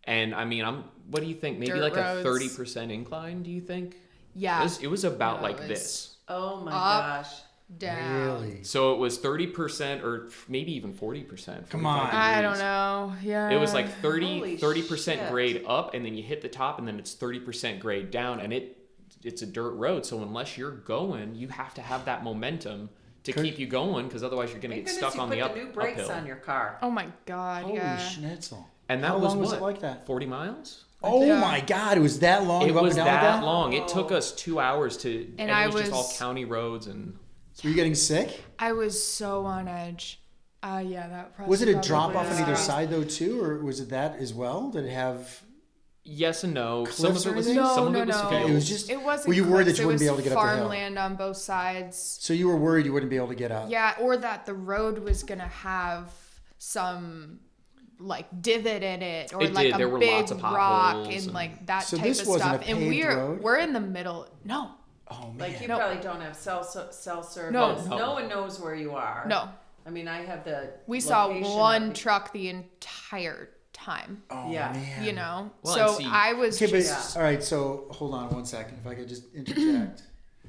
And I mean, what do you think? Maybe Dirt like roads. a 30% incline, do you think? Yeah. It was about No, like it was- this. Oh my Up. gosh. Down. Really? So it was 30% or maybe even 40%. Come on. 45 I don't degrees. know. Yeah. It was like Holy 30% shit. grade up, and then you hit the top, and then it's 30% grade down, and it's a dirt road. So unless you're going, you have to have that momentum to Could- keep you going, because otherwise you're going to Thank get goodness stuck on you the put the new brakes uphill. on your car. Oh my God. Holy yeah. schnitzel. And that How was long was what? it like that? 40 miles? Oh Yeah. my God! It was that long. to It go up was and down like that long. It took us 2 hours to, And it I was just all was- county roads and. Were you getting sick? I was so on edge. Yeah, that probably. Was it a drop off on was- either side though too, or was it that as well? Did it have? Yes and no. Some Cliffs of or it was anything? some No, of it was no. fields. It was just. It wasn't. Were you worried that cliffs, you wouldn't it be was able to get up the hill? farmland on both sides. So you were worried you wouldn't be able to get up. Yeah, or that the road was gonna have some like divot in it, or It like did. a There were big lots of rock potholes and and- like that So type this of wasn't stuff. a And paved road? we're in the middle. No, Oh man. Like you No. probably don't have cell service. No. No one knows where you are. no. I mean, I have the. We saw location one of the- truck the entire time. Oh Yeah. man. You know, Well, and so see- I was Okay, but just all right. So hold on one second, if I could just interject.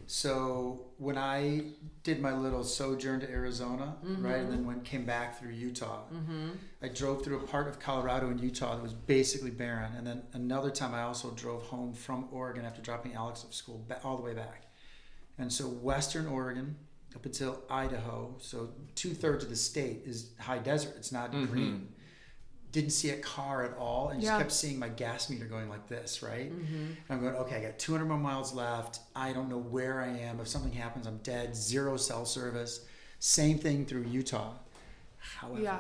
So when I did my little sojourn to Arizona, right, and then came back through Utah, I drove through a part of Colorado and Utah that was basically barren, and then another time I also drove home from Oregon after dropping Alex off school all the way back. And so Western Oregon up until Idaho, so 2/3 of the state is high desert. It's not green. Didn't see a car at all, and just Yeah. kept seeing my gas meter going like this, right? And I'm going, okay, I got 200 more miles left. I don't know where I am. If something happens, I'm dead. 0 cell service. Same thing through Utah. However, Yeah.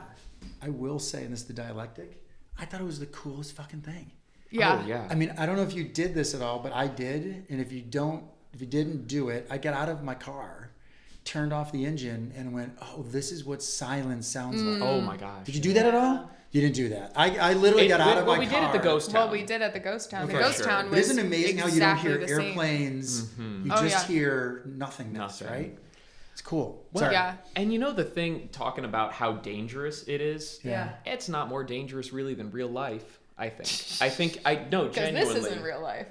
I will say, and this is the dialectic, I thought it was the coolest fucking thing. yeah. Oh, yeah. I mean, I don't know if you did this at all, but I did. And if you didn't do it, I got out of my car, turned off the engine, and went, oh, this is what silence sounds like. Oh my gosh. Did you do that at all? You didn't do that. I literally got out of my we car. did at the ghost town. Well, we did at the ghost town. Okay. The ghost For town sure. But was isn't it amazing how you exactly don't hear the same. airplanes? You Oh, just yeah. hear nothingness, Nothing. right? It's cool. Well, Sorry. Yeah. And you know the thing, talking about how dangerous it is, Yeah. it's not more dangerous really than real life, I think. No, Because genuinely. this isn't real life.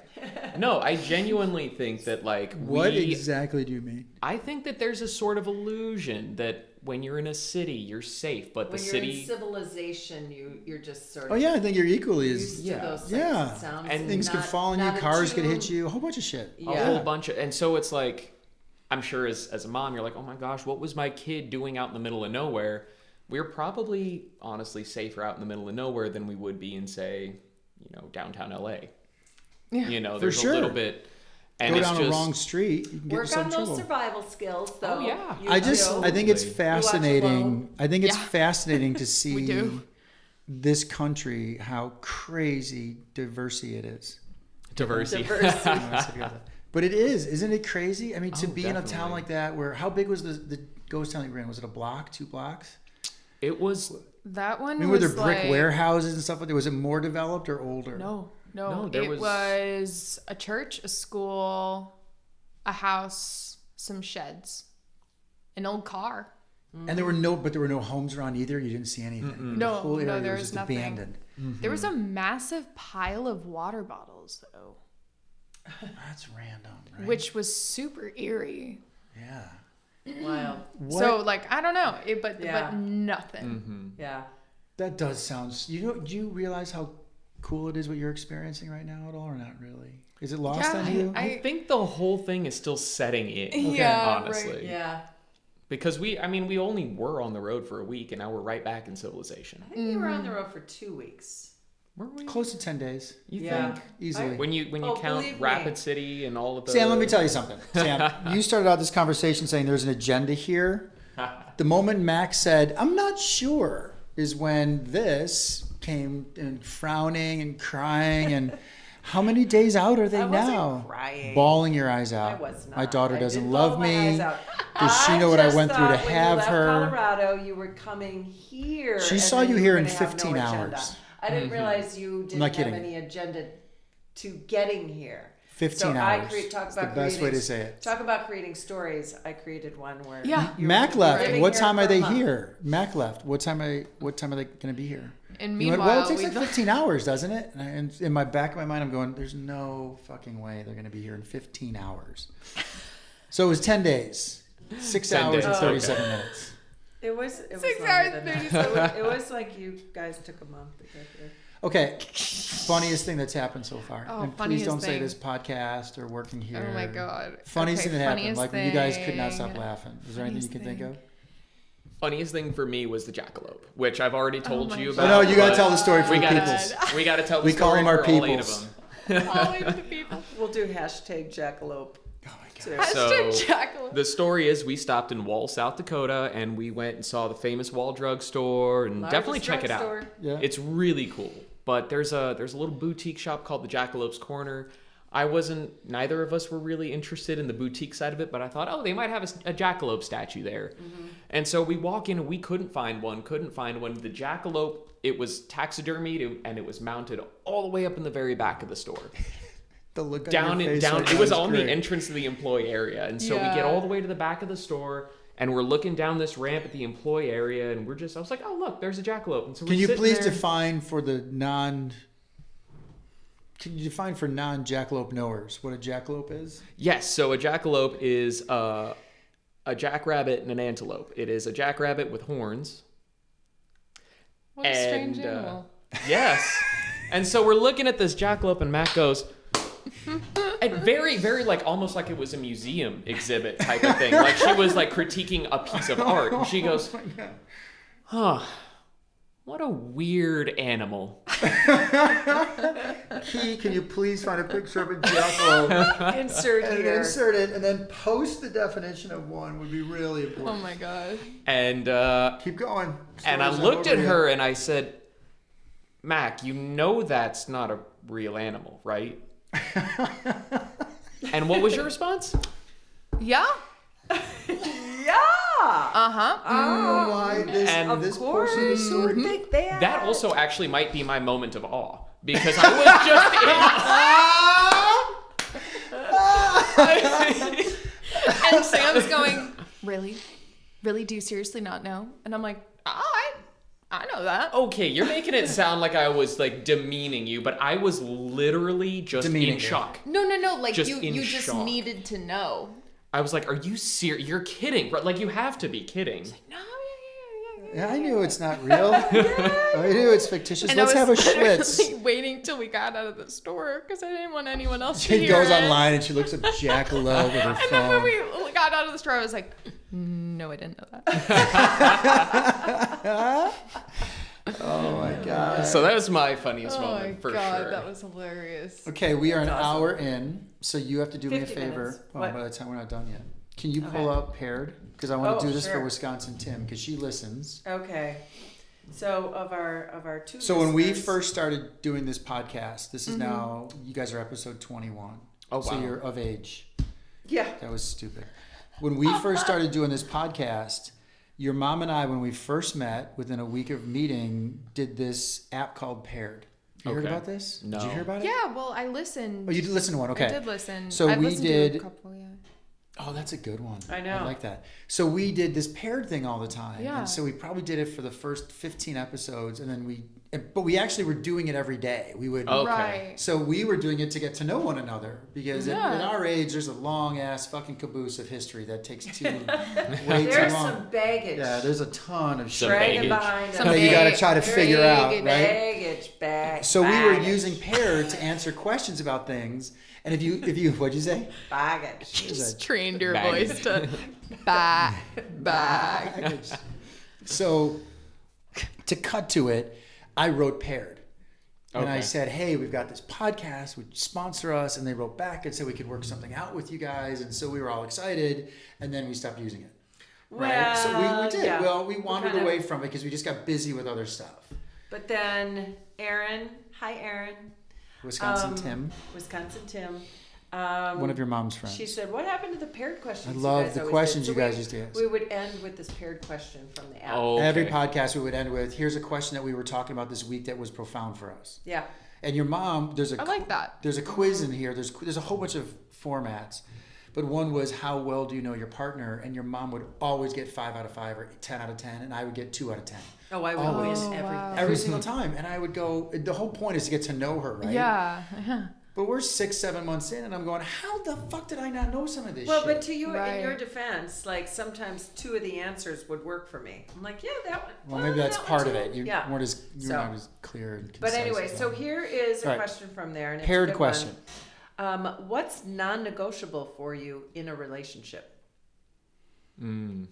No, I genuinely think that like What exactly do you mean? I think that there's a sort of illusion that when you're in a city, you're safe, but When the you're city in civilization, you're just sort of. Oh yeah, I think you're equally Used as to yeah. those sights yeah. and sounds. And things could not- fall on you, not cars could hit attuned. you, a whole bunch of shit. a Yeah. whole bunch of, and so it's like, I'm sure as a mom, you're like, oh my gosh, what was my kid doing out in the middle of nowhere? We're probably honestly safer out in the middle of nowhere than we would be in, say, downtown LA. Yeah. There's sure. a little bit, and Go it's down just a wrong street, you can get Work yourself on in those trouble. survival skills, though. Oh, yeah. You I do. think it's Absolutely. fascinating. alone. I think it's Yeah. fascinating to see do. this country, how crazy diversity it is. diversity. Diversity. But it is, isn't it crazy? I mean, to Oh, be in a town definitely. like that, where how big was the ghost town that you were in? Was it a block, 2 blocks? It was That one I mean, were was there brick like, warehouses and stuff like that? Was it more developed or older? No, No, there it was- was a church, a school, a house, some sheds, an old car. And there were no homes around either. You didn't see anything. No, the whole no, area there was was just nothing. abandoned. There was a massive pile of water bottles, though. That's random, right? which was super eerie. Yeah. Wild. What? So like I don't know, but Yeah. nothing. Mm-hmm. Yeah. That does sound. Do you realize how cool it is what you're experiencing right now at all, or not really? Is it lost Yeah, on you? I think the whole thing is still setting in. Yeah, honestly. right. Yeah. Because we only were on the road for a week, and now we're right back in civilization. I think you were on the road for 2 weeks. Were we? Close to 10 days. You Yeah. think? Easily. When you Oh, count believe me. Rapid City and all of the Sam, let me tell you something. Sam, you started out this conversation saying there's an agenda here. The moment Max said, I'm not sure, is when this came and frowning and crying. And how many days out are they I wasn't now? crying. Bawling your eyes out. I was not. My daughter I doesn't did love bawl my me. eyes out. Does she know what I just went through to thought when have you left her? Colorado, you were coming here. She and saw then you were here in gonna have 15 no agenda. hours. I didn't realize you didn't not have kidding. any agenda to getting here. 15 so hours. Talk It's the about best way creating- to say it. Talk about creating stories. I created one where Yeah. you were Mac left. living What here time for are a they month. here? Mac left. What time are they going to be here? And You went, meanwhile, well, it takes we like 15 hours, doesn't it? And in my back of my mind, I'm going, there's no fucking way they're going to be here in 15 hours. So it was 10 days, 6 10 hours and days, 37 okay. minutes. It was 6 longer hours, than that. 37. It was like you guys took a month to get here. Okay, funniest thing that's happened so far. Oh, And please funniest don't say thing. this podcast or working here. Oh my god. Funniest Okay, thing that happened, funniest like when you guys could not stop thing. laughing. Is there anything you can think of? Funniest thing for me was the jackalope, which I've already told my you God. about. Oh no, you got to but tell the story for we the gotta, peoples. we gotta tell the We call story them our for all 8 of peoples. them. All of the people. We'll do hashtag Jackalope. Oh my too. god. So, Hashtag Jackalope. The story is we stopped in Wall, South Dakota, and we went and saw the famous Wall drugstore, and Largest definitely check it out. drugstore. Yeah. It's really cool. But there's a little boutique shop called the Jackalope's Corner. Neither of us were really interested in the boutique side of it, but I thought, oh, they might have a jackalope statue there. Mm-hmm. And so we walk in and we couldn't find one. The jackalope, it was taxidermied and it was mounted all the way up in the very back of the store. The look on down your it face down right it now was is on great. the entrance to the employee area. And so we get Yeah. all the way to the back of the store and we're looking down this ramp at the employee area and I was like, oh look, there's a jackalope. And so Can we're you sitting please there. define for non-jackalope knowers what a jackalope is? Yes, so a jackalope is a jackrabbit and an antelope. It is a jackrabbit with horns. What a strange And, animal. Yes. And so we're looking at this jackalope and Matt goes, and very, very like almost like it was a museum exhibit type of thing. Like she was like critiquing a piece of art. And she goes, huh, what a weird animal. Key, can you please find a picture of a jackalope Insert and here. insert it, and then post the definition of one would be really important. Oh my god. And Keep going. and I Story's not looked at over her yet. and I said, Mac, you know that's not a real animal, right? And what was your response? Yeah. Yeah. Uh-huh. Oh, why this, And Of this course. portion of the Who would story? think that? That also actually might be my moment of awe because I was just in. And Sam's going, really? Really? Do you seriously not know? And I'm like, I know that. Okay, you're making it sound like I was like demeaning you, but I was literally just Demeaning in you. shock. No. Like Just you in just shock. needed to know. I was like, "Are you serious? You're kidding? Right? Like you have to be kidding." No, yeah. Yeah, I knew it's not real. I knew it's fictitious. And Let's I have a was Schlitz. literally waiting till we got out of the store because I didn't want anyone else to She hear goes it. online and she looks up Jackalope with her And then when phone. we got out of the store, I was like, no, I didn't know that. Oh my god. So that was my funniest Oh my moment for god, sure. that was hilarious. Okay, we are an That's awesome. hour in, so you have to do me a 50 favor. minutes. Oh, What? by the time we're not done yet. Can you pull Okay. up Paired? Because I want to Oh, do this for sure. Wisconsin Tim, because she listens. Okay. So of our two. So when we listeners- first started doing this podcast, this is now, you guys are episode 21. Oh, So wow. you're of age. Yeah. That was stupid. When we first started doing this podcast, your mom and I, when we first met, within a week of meeting, did this app called Paired. You heard Okay. about this? No. Did you hear about it? Yeah, well, I listened. Oh, you did listen to one. Okay. I did listen. So I've we listened to did- a couple, yeah. Oh, that's a good one. I know. I like that. So we did this Paired thing all the time. Yeah. And so we probably did it for the first 15 episodes, and then we but we actually were doing it every day. We would. Okay. Right. So we were doing it to get to know one another because Yeah. at our age, there's a long ass fucking caboose of history that takes way too There's long. some baggage. Yeah, there's a ton of Some shit. Dragging baggage. behind Some us. No, you got to bag- try to figure out, right? Baggage. So we were baggage, using Paired to answer questions about things, and if you what'd you say? baggage. Just trained your Baggage. voice to bag. So to cut to it, I wrote Paired. And I Okay. said, hey, we've got this podcast, would you sponsor us? And they wrote back and said we could work something out with you guys. And so we were all excited, and then we stopped using it. Right? So we did. yeah. Well, we wandered kind of- away from it because we just got busy with other stuff. But then Aaron, hi Aaron, Wisconsin Tim, Wisconsin Tim. one of your mom's friends. She said, "What happened to the paired questions?" I you love guys the always questions did?" you guys used to ask. We would end with this paired question from the app. Oh, Every okay. podcast we would end with, here's a question that we were talking about this week that was profound for us. Yeah. And your mom, I like that. There's a quiz in here. There's a whole bunch of formats, but one was how well do you know your partner? And your mom would always get 5 out of 5 or 10 out of 10, and I would get 2 out of 10 Oh, I would Always. win everything. wow. every single time. And I would go. The whole point is to get to know her, right? Yeah. But we're 6-7 months in, and I'm going, how the fuck did I not know some of this Well, shit? but to you, in Right. your defense, like sometimes 2 of the answers would work for me. I'm like, yeah, that one. Well, maybe that's that one part of too. it. You yeah. weren't as you So- were not as clear and concise. But anyway, as so well. here is a Right. question from there, and it's a Paired good question. one. What's non-negotiable for you in a relationship? Do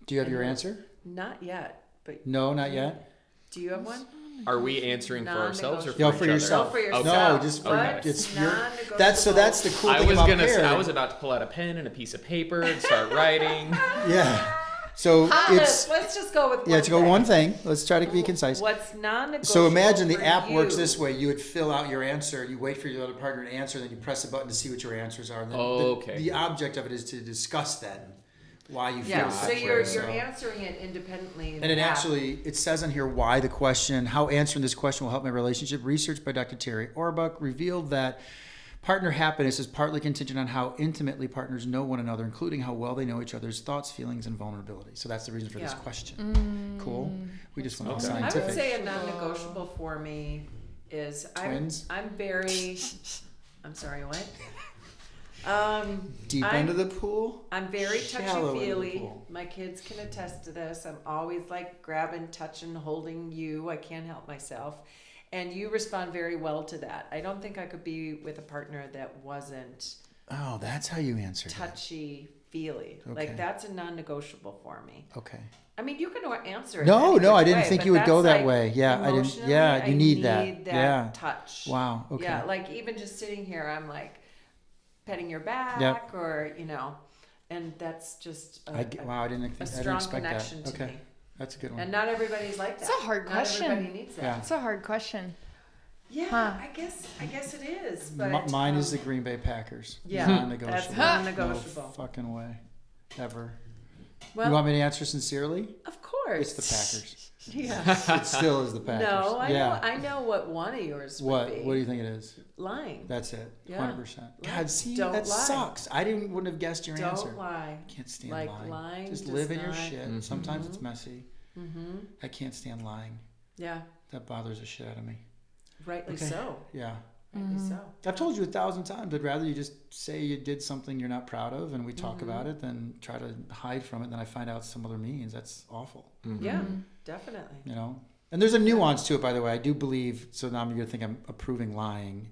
you have your answer? Not yet, but No, not yet. do you have one? Are we answering for ourselves or for, No, each for other? yourself. Oh, for No, yourself. just Okay. it's What's your. non-negotiable? That's the cool I thing was about gonna. Paired. I was about to pull out a pen and a piece of paper and start writing. Yeah. So it's Let's just go with yeah. To go thing. one thing. Let's try to be concise. What's non-negotiable? So imagine the for app you? works this way. You would fill out your answer. You wait for your other partner to answer. Then you press a button to see what your answers are. And then Okay. the object of it is to discuss then why you feel Yeah, that so way. you're So- answering it independently. In And it the app. actually, it says on here why the question, how answering this question will help my relationship. Research by Dr. Terry Orbuck revealed that partner happiness is partly contingent on how intimately partners know one another, including how well they know each other's thoughts, feelings, and vulnerability. So that's the reason for this Yeah. question. Cool. We just went all Okay. I scientific. would say a non-negotiable for me is Twins? I'm very. I'm sorry, what? Deep I'm- end of the pool? I'm very Shallow end of the touchy-feely. pool. My kids can attest to this. I'm always like grabbing, touching, holding you. I can't help myself. And you respond very well to that. I don't think I could be with a partner that wasn't Oh, that's how you answered it. touchy-feely. Okay. Like that's a non-negotiable for me. Okay. I mean, you can answer it. No, any no, I which didn't way, think but you would go that's, that like, way. Yeah, I didn't. emotionally, Yeah, you need that. need Yeah. touch. Wow. Okay. Yeah, like even just sitting here, I'm like petting your back, Yep. or and that's just Wow, I didn't strong expect connection that. to Okay. me. That's a good one. And not everybody's like that. It's a hard not question. Everybody needs that. Yeah. It's a hard question. Yeah, Huh. I guess it is. But Mine is the Green Bay Packers. Yeah, Non-negotiable. that's non-negotiable. No fucking way. Ever. Well, You want me to answer sincerely? of course. It's the Packers. Yeah. It still is the Packers. No, yeah. I know what one of yours What? would be. What do you think it is? Lying. That's it. Yeah. 100%. God, see, Don't that lie. sucks. I wouldn't have guessed your Don't answer. lie. Can't stand Like, lying. lying Just does live in your not- shit. Sometimes it's messy. Mm-hmm. I can't stand lying. Yeah. That bothers the shit out of me. Rightly Okay. so. Yeah. Rightly so. I've told you 1,000 times. I'd rather you just say you did something you're not proud of and we talk Mm-hmm. about it than try to hide from it. Then I find out some other means. That's awful. Yeah, definitely. You know? And there's a nuance to it, by the way. I do believe, so now you're going to think I'm approving lying.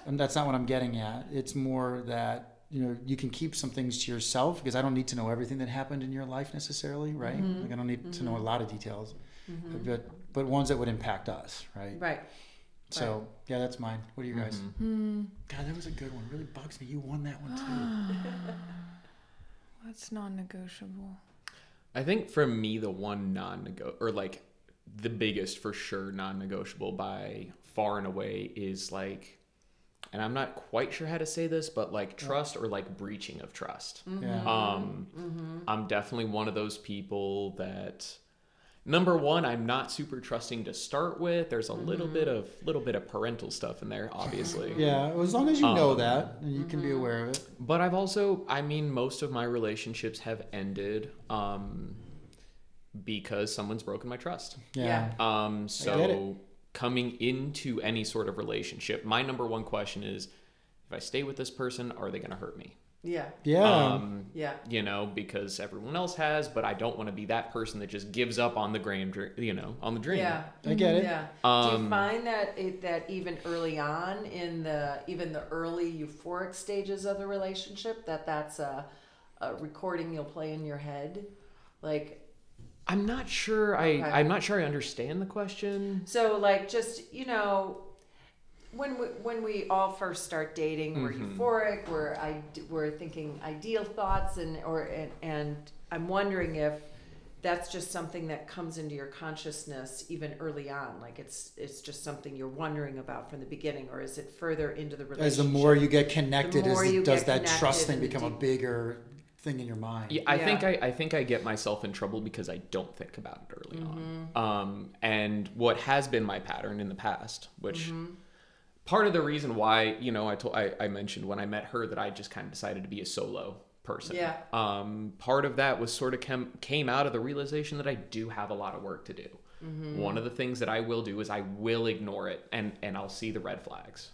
And that's not what I'm getting at. It's more that, you can keep some things to yourself because I don't need to know everything that happened in your life necessarily, right? Mm-hmm. Like I don't need to know a lot of details, but ones that would impact us, right? Right. So, yeah, that's mine. What are you guys? God, that was a good one. It really bugs me. You won that one too. That's non-negotiable. I think for me, the one or like the biggest for sure non-negotiable by far and away is like, and I'm not quite sure how to say this, but like trust or like breaching of trust. Yeah. I'm definitely one of those people that, number one, I'm not super trusting to start with. There's a little bit of parental stuff in there, obviously. Yeah, well, as long as you know that and you can be aware of it. But I've also, most of my relationships have ended because someone's broken my trust. Yeah. Yeah. get So it. coming into any sort of relationship, my number one question is, if I stay with this person, are they going to hurt me? Yeah. Yeah. Yeah. You know, because everyone else has, but I don't want to be that person that just gives up on the on the dream. Yeah. I get it. Yeah. Do you find that that even early on in the early euphoric stages of the relationship, that's a recording you'll play in your head? Like, I'm not sure. Okay. I'm not sure I understand the question. so like, just, when we all first start dating, we're euphoric, we're thinking ideal thoughts, and I'm wondering if that's just something that comes into your consciousness even early on, like it's just something you're wondering about from the beginning, or is it further into the relationship? As the more you get connected, The more you does get that connected trust thing and the become a deep- bigger thing in your mind? Yeah, I think I get myself in trouble because I don't think about it early on. And what has been my pattern in the past, which part of the reason why, I mentioned when I met her that I just kind of decided to be a solo person. Yeah. Part of that was sort of came out of the realization that I do have a lot of work to do. One of the things that I will do is I will ignore it and I'll see the red flags.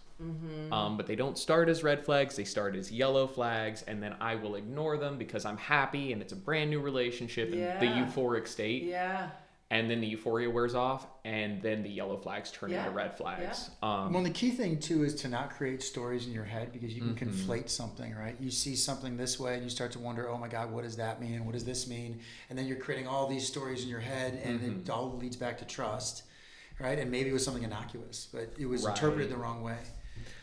But they don't start as red flags, they start as yellow flags, and then I will ignore them because I'm happy and it's a brand new relationship and the Yeah. euphoric state. Yeah. And then the euphoria wears off, and then the yellow flags turn into red flags. Well, the key thing too is to not create stories in your head, because you can conflate something, right? You see something this way and you start to wonder, oh my God, what does that mean? What does this mean? And then you're creating all these stories in your head, and it all leads back to trust, right? And maybe it was something innocuous, but it was interpreted the wrong way.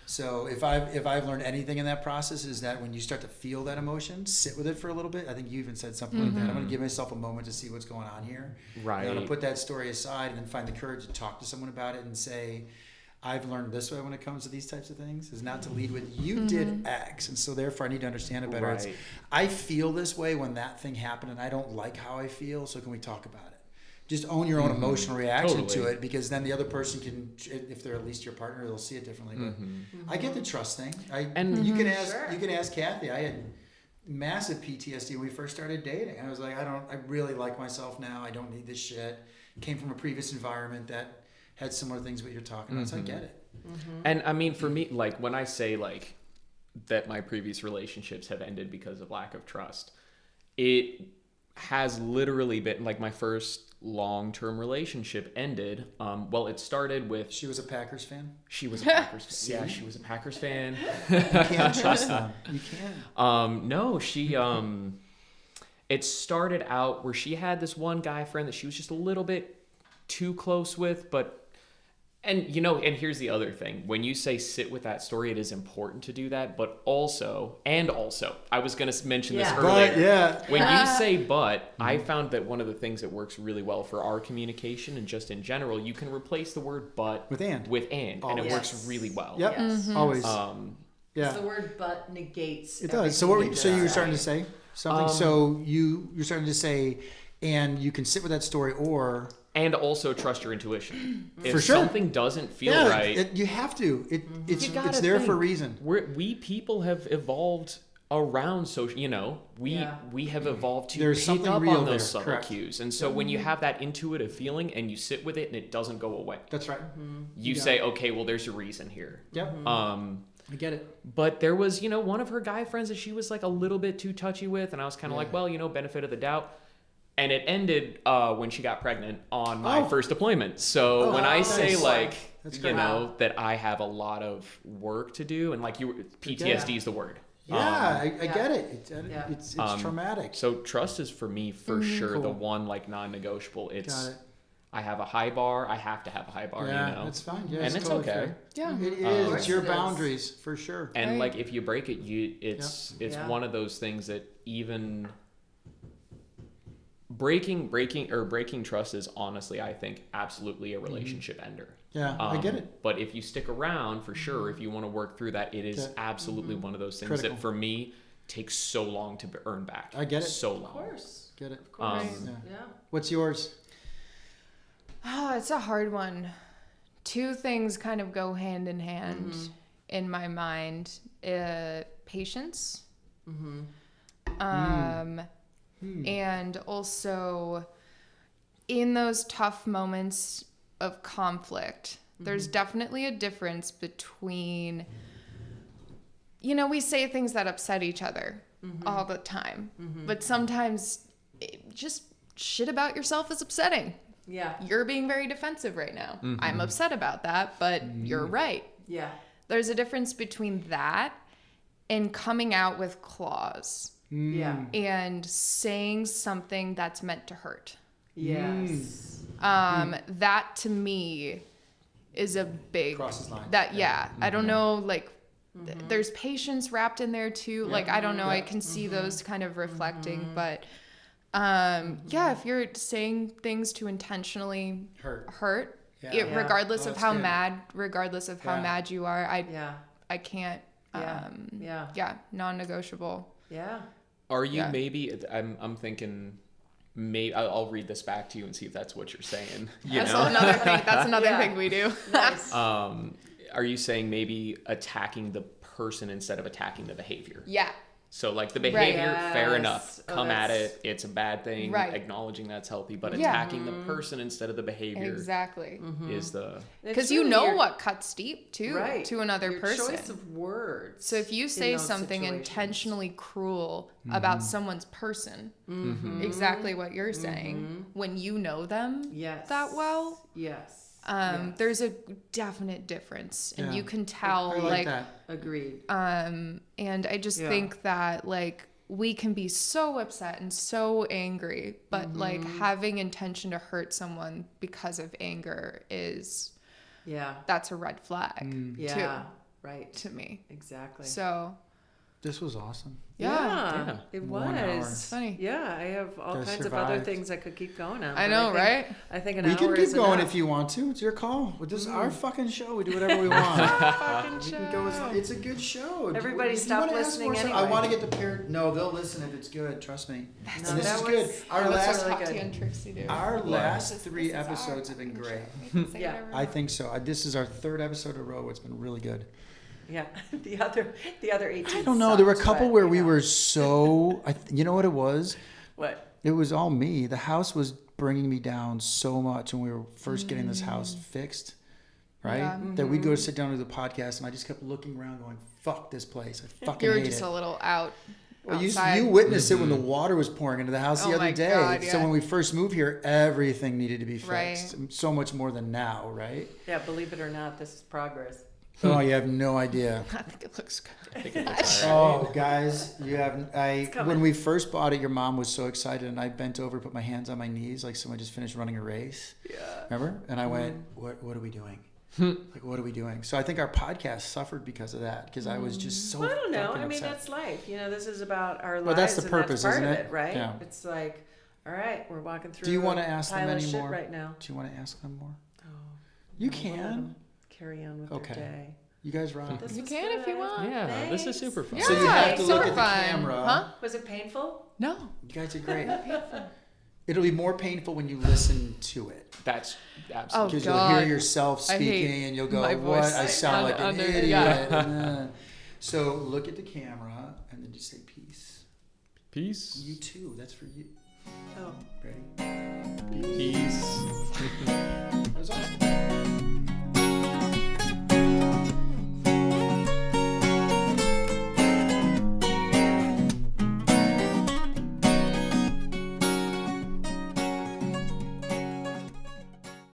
So if I've learned anything in that process, is that when you start to feel that emotion, sit with it for a little bit. I think you even said something like that. I'm going to give myself a moment to see what's going on here. Right. I'm going to put that story aside and then find the courage to talk to someone about it and say, I've learned this way when it comes to these types of things, is not to lead with, you did X, and so therefore I need to understand it better. Right. It's, I feel this way when that thing happened and I don't like how I feel, so can we talk about it? Just own your own emotional reaction to it, because then the other person can, if they're at least your partner, they'll see it differently. But I get the trust thing. You can ask Cathy. I had massive PTSD when we first started dating. I was like, I really like myself now. I don't need this shit. Came from a previous environment that had similar things what you're talking about, so I get it. And I mean, for me, like when I say like that my previous relationships have ended because of lack of trust, it has literally been like my first long-term relationship ended. Well, it started with She was a Packers fan. she was a Packers fan. Yeah, she was a Packers fan. You can't trust them. You can't. No, she it started out where she had this one guy friend that she was just a little bit too close with, and here's the other thing. When you say sit with that story, it is important to do that, but also, I was going to mention this earlier. But, When you say but, I found that one of the things that works really well for our communication and just in general, you can replace the word but with and. and it works really well. Yep. Yes. Always. The word but negates. It does. So everything so you were just starting to said. say something. So you're starting to say, and you can sit with that story, or And also trust your intuition. If For sure. something doesn't feel right, you have to. It's you gotta it's there think. for a reason. we people have evolved around social. We have evolved to There's pick something up real on those there, subtle correct. cues. And so when you have that intuitive feeling and you sit with it and it doesn't go away, That's right. you say, okay, well, there's a reason here. Yep. I get it. But there was, one of her guy friends that she was like a little bit too touchy with, and I was kind of like, well, benefit of the doubt. And it ended when she got pregnant on my first deployment. So when I say nice. That's great. that I have a lot of work to do, and like PTSD is the word. Yeah, I get it. Yeah. It's traumatic. So trust is for me for sure the Cool. one like non-negotiable. Got it. I have a high bar. I have to have a high bar. Yeah, that's fine. Yeah, and it's totally okay. fair. Yeah. It is. course It's your it is. boundaries for sure. And Right. like if you break it, it's Yeah. one of those things that even breaking trust is honestly, I think, absolutely a relationship ender. Yeah, I get it. But if you stick around, for sure, if you want to work through that, it is absolutely one of those things Critical. that for me takes so long to earn back. I get it. So Of long. course. Get it. Of course. Yeah. Yeah. What's yours? Oh, it's a hard one. Two things kind of go hand in hand in my mind. Patience. And also in those tough moments of conflict There's definitely a difference between, we say things that upset each other all the time, but sometimes just shit about yourself is upsetting. Yeah. You're being very defensive right now. I'm upset about that, but you're right. Yeah. There's a difference between that and coming out with claws Yeah. and saying something that's meant to hurt. Yes. That to me is a big Crosses lines. I don't know, like there's patience wrapped in there too. Like I don't know, I can see those kind of reflecting, but if you're saying things to intentionally hurt regardless of that's how good. mad you are, I can't non-negotiable. Yeah. Are you maybe? I'm thinking. Maybe I'll read this back to you and see if that's what you're saying. That's another thing. That's another thing we do. Nice. Are you saying maybe attacking the person instead of attacking the behavior? Yeah. So like the behavior, fair Yes. enough. Come at it. It's a bad thing. Right. Acknowledging that's healthy, but Yeah. attacking the person instead of the behavior Exactly. is the. Because It's really your- what cuts deep too to another your person. choice of words. So if you in say those something situations. intentionally cruel about someone's person, exactly what you're saying, when you know them Yes. that well, Yes. there's a definite difference, and Yeah. you can tell, I like that. Agreed. and I just think that like we can be so upset and so angry, but like having intention to hurt someone because of anger that's a red flag Yeah. Right. to me. Exactly. So This was awesome. Yeah, it 1 hour. was. Funny. Yeah, I have all Guys kinds of other survived. things I could keep going on. I but know, think- right? I think an We hour can keep is going enough. if you want to. It's your call. This is our fucking show. We do whatever we want. Fucking We can go it's a good show. Everybody If you stop wanna ask listening more stuff- anyway. I want to get the parent. No, they'll listen if it's good. Trust me. No, And this that is was- good. Our that was last really Talk to good. you and Trixie do. our last This 3 is our episodes have been fucking great. show. We can say Yeah. whatever we I want. think so. This is our 3rd episode in a row. It's been really good. Yeah, the other 18. I don't know. There were a sucked, couple but, where you we know. were so. You know what it was? What? It was all me. The house was bringing me down so much when we were first getting this house fixed, right? Yeah. That we'd go to sit down to the podcast, and I just kept looking around, going, "Fuck this place! I fucking You were hate just it." a little out. Well, outside. you witnessed it when the water was pouring into the house the Oh other my day. God, So yeah. when we first moved here, everything needed to be Right. fixed. So much more than now, right? Yeah, believe it or not, this is progress. Oh, you have no idea. I think it looks good. I think it looks all right. Oh, guys, you have. coming. When we first bought it, your mom was so excited, and I bent over, put my hands on my knees, like someone just finished running a race. Yeah. Remember? And I went, "What are we doing? Like, what are we doing?" So I think our podcast suffered because of that, because I was just so. Well, I don't know. fucking I mean, upset. that's life. You know, this is about our lives. Well, that's the and purpose, that's part isn't of it? it, right? Yeah. It's like, all right, we're walking through. Do you want to a ask them pile of any shit more? right now? Do you want to ask them more? Oh, You no, let can. them carry on with Okay. their day. You guys rock. This You was can if you good. want. Yeah, this is Thanks. super fun. Yeah. So you have to look super at the fun. camera. Huh? Was it painful? No. You guys did great. It'll be more painful when you listen to it. That's Oh, absolutely. Because you'll God. hear yourself I hate speaking and you'll go, my "What? voice. I sound like an Under- idiot." yeah. So look at the camera and then just say peace. Peace. You too. That's for you. Oh,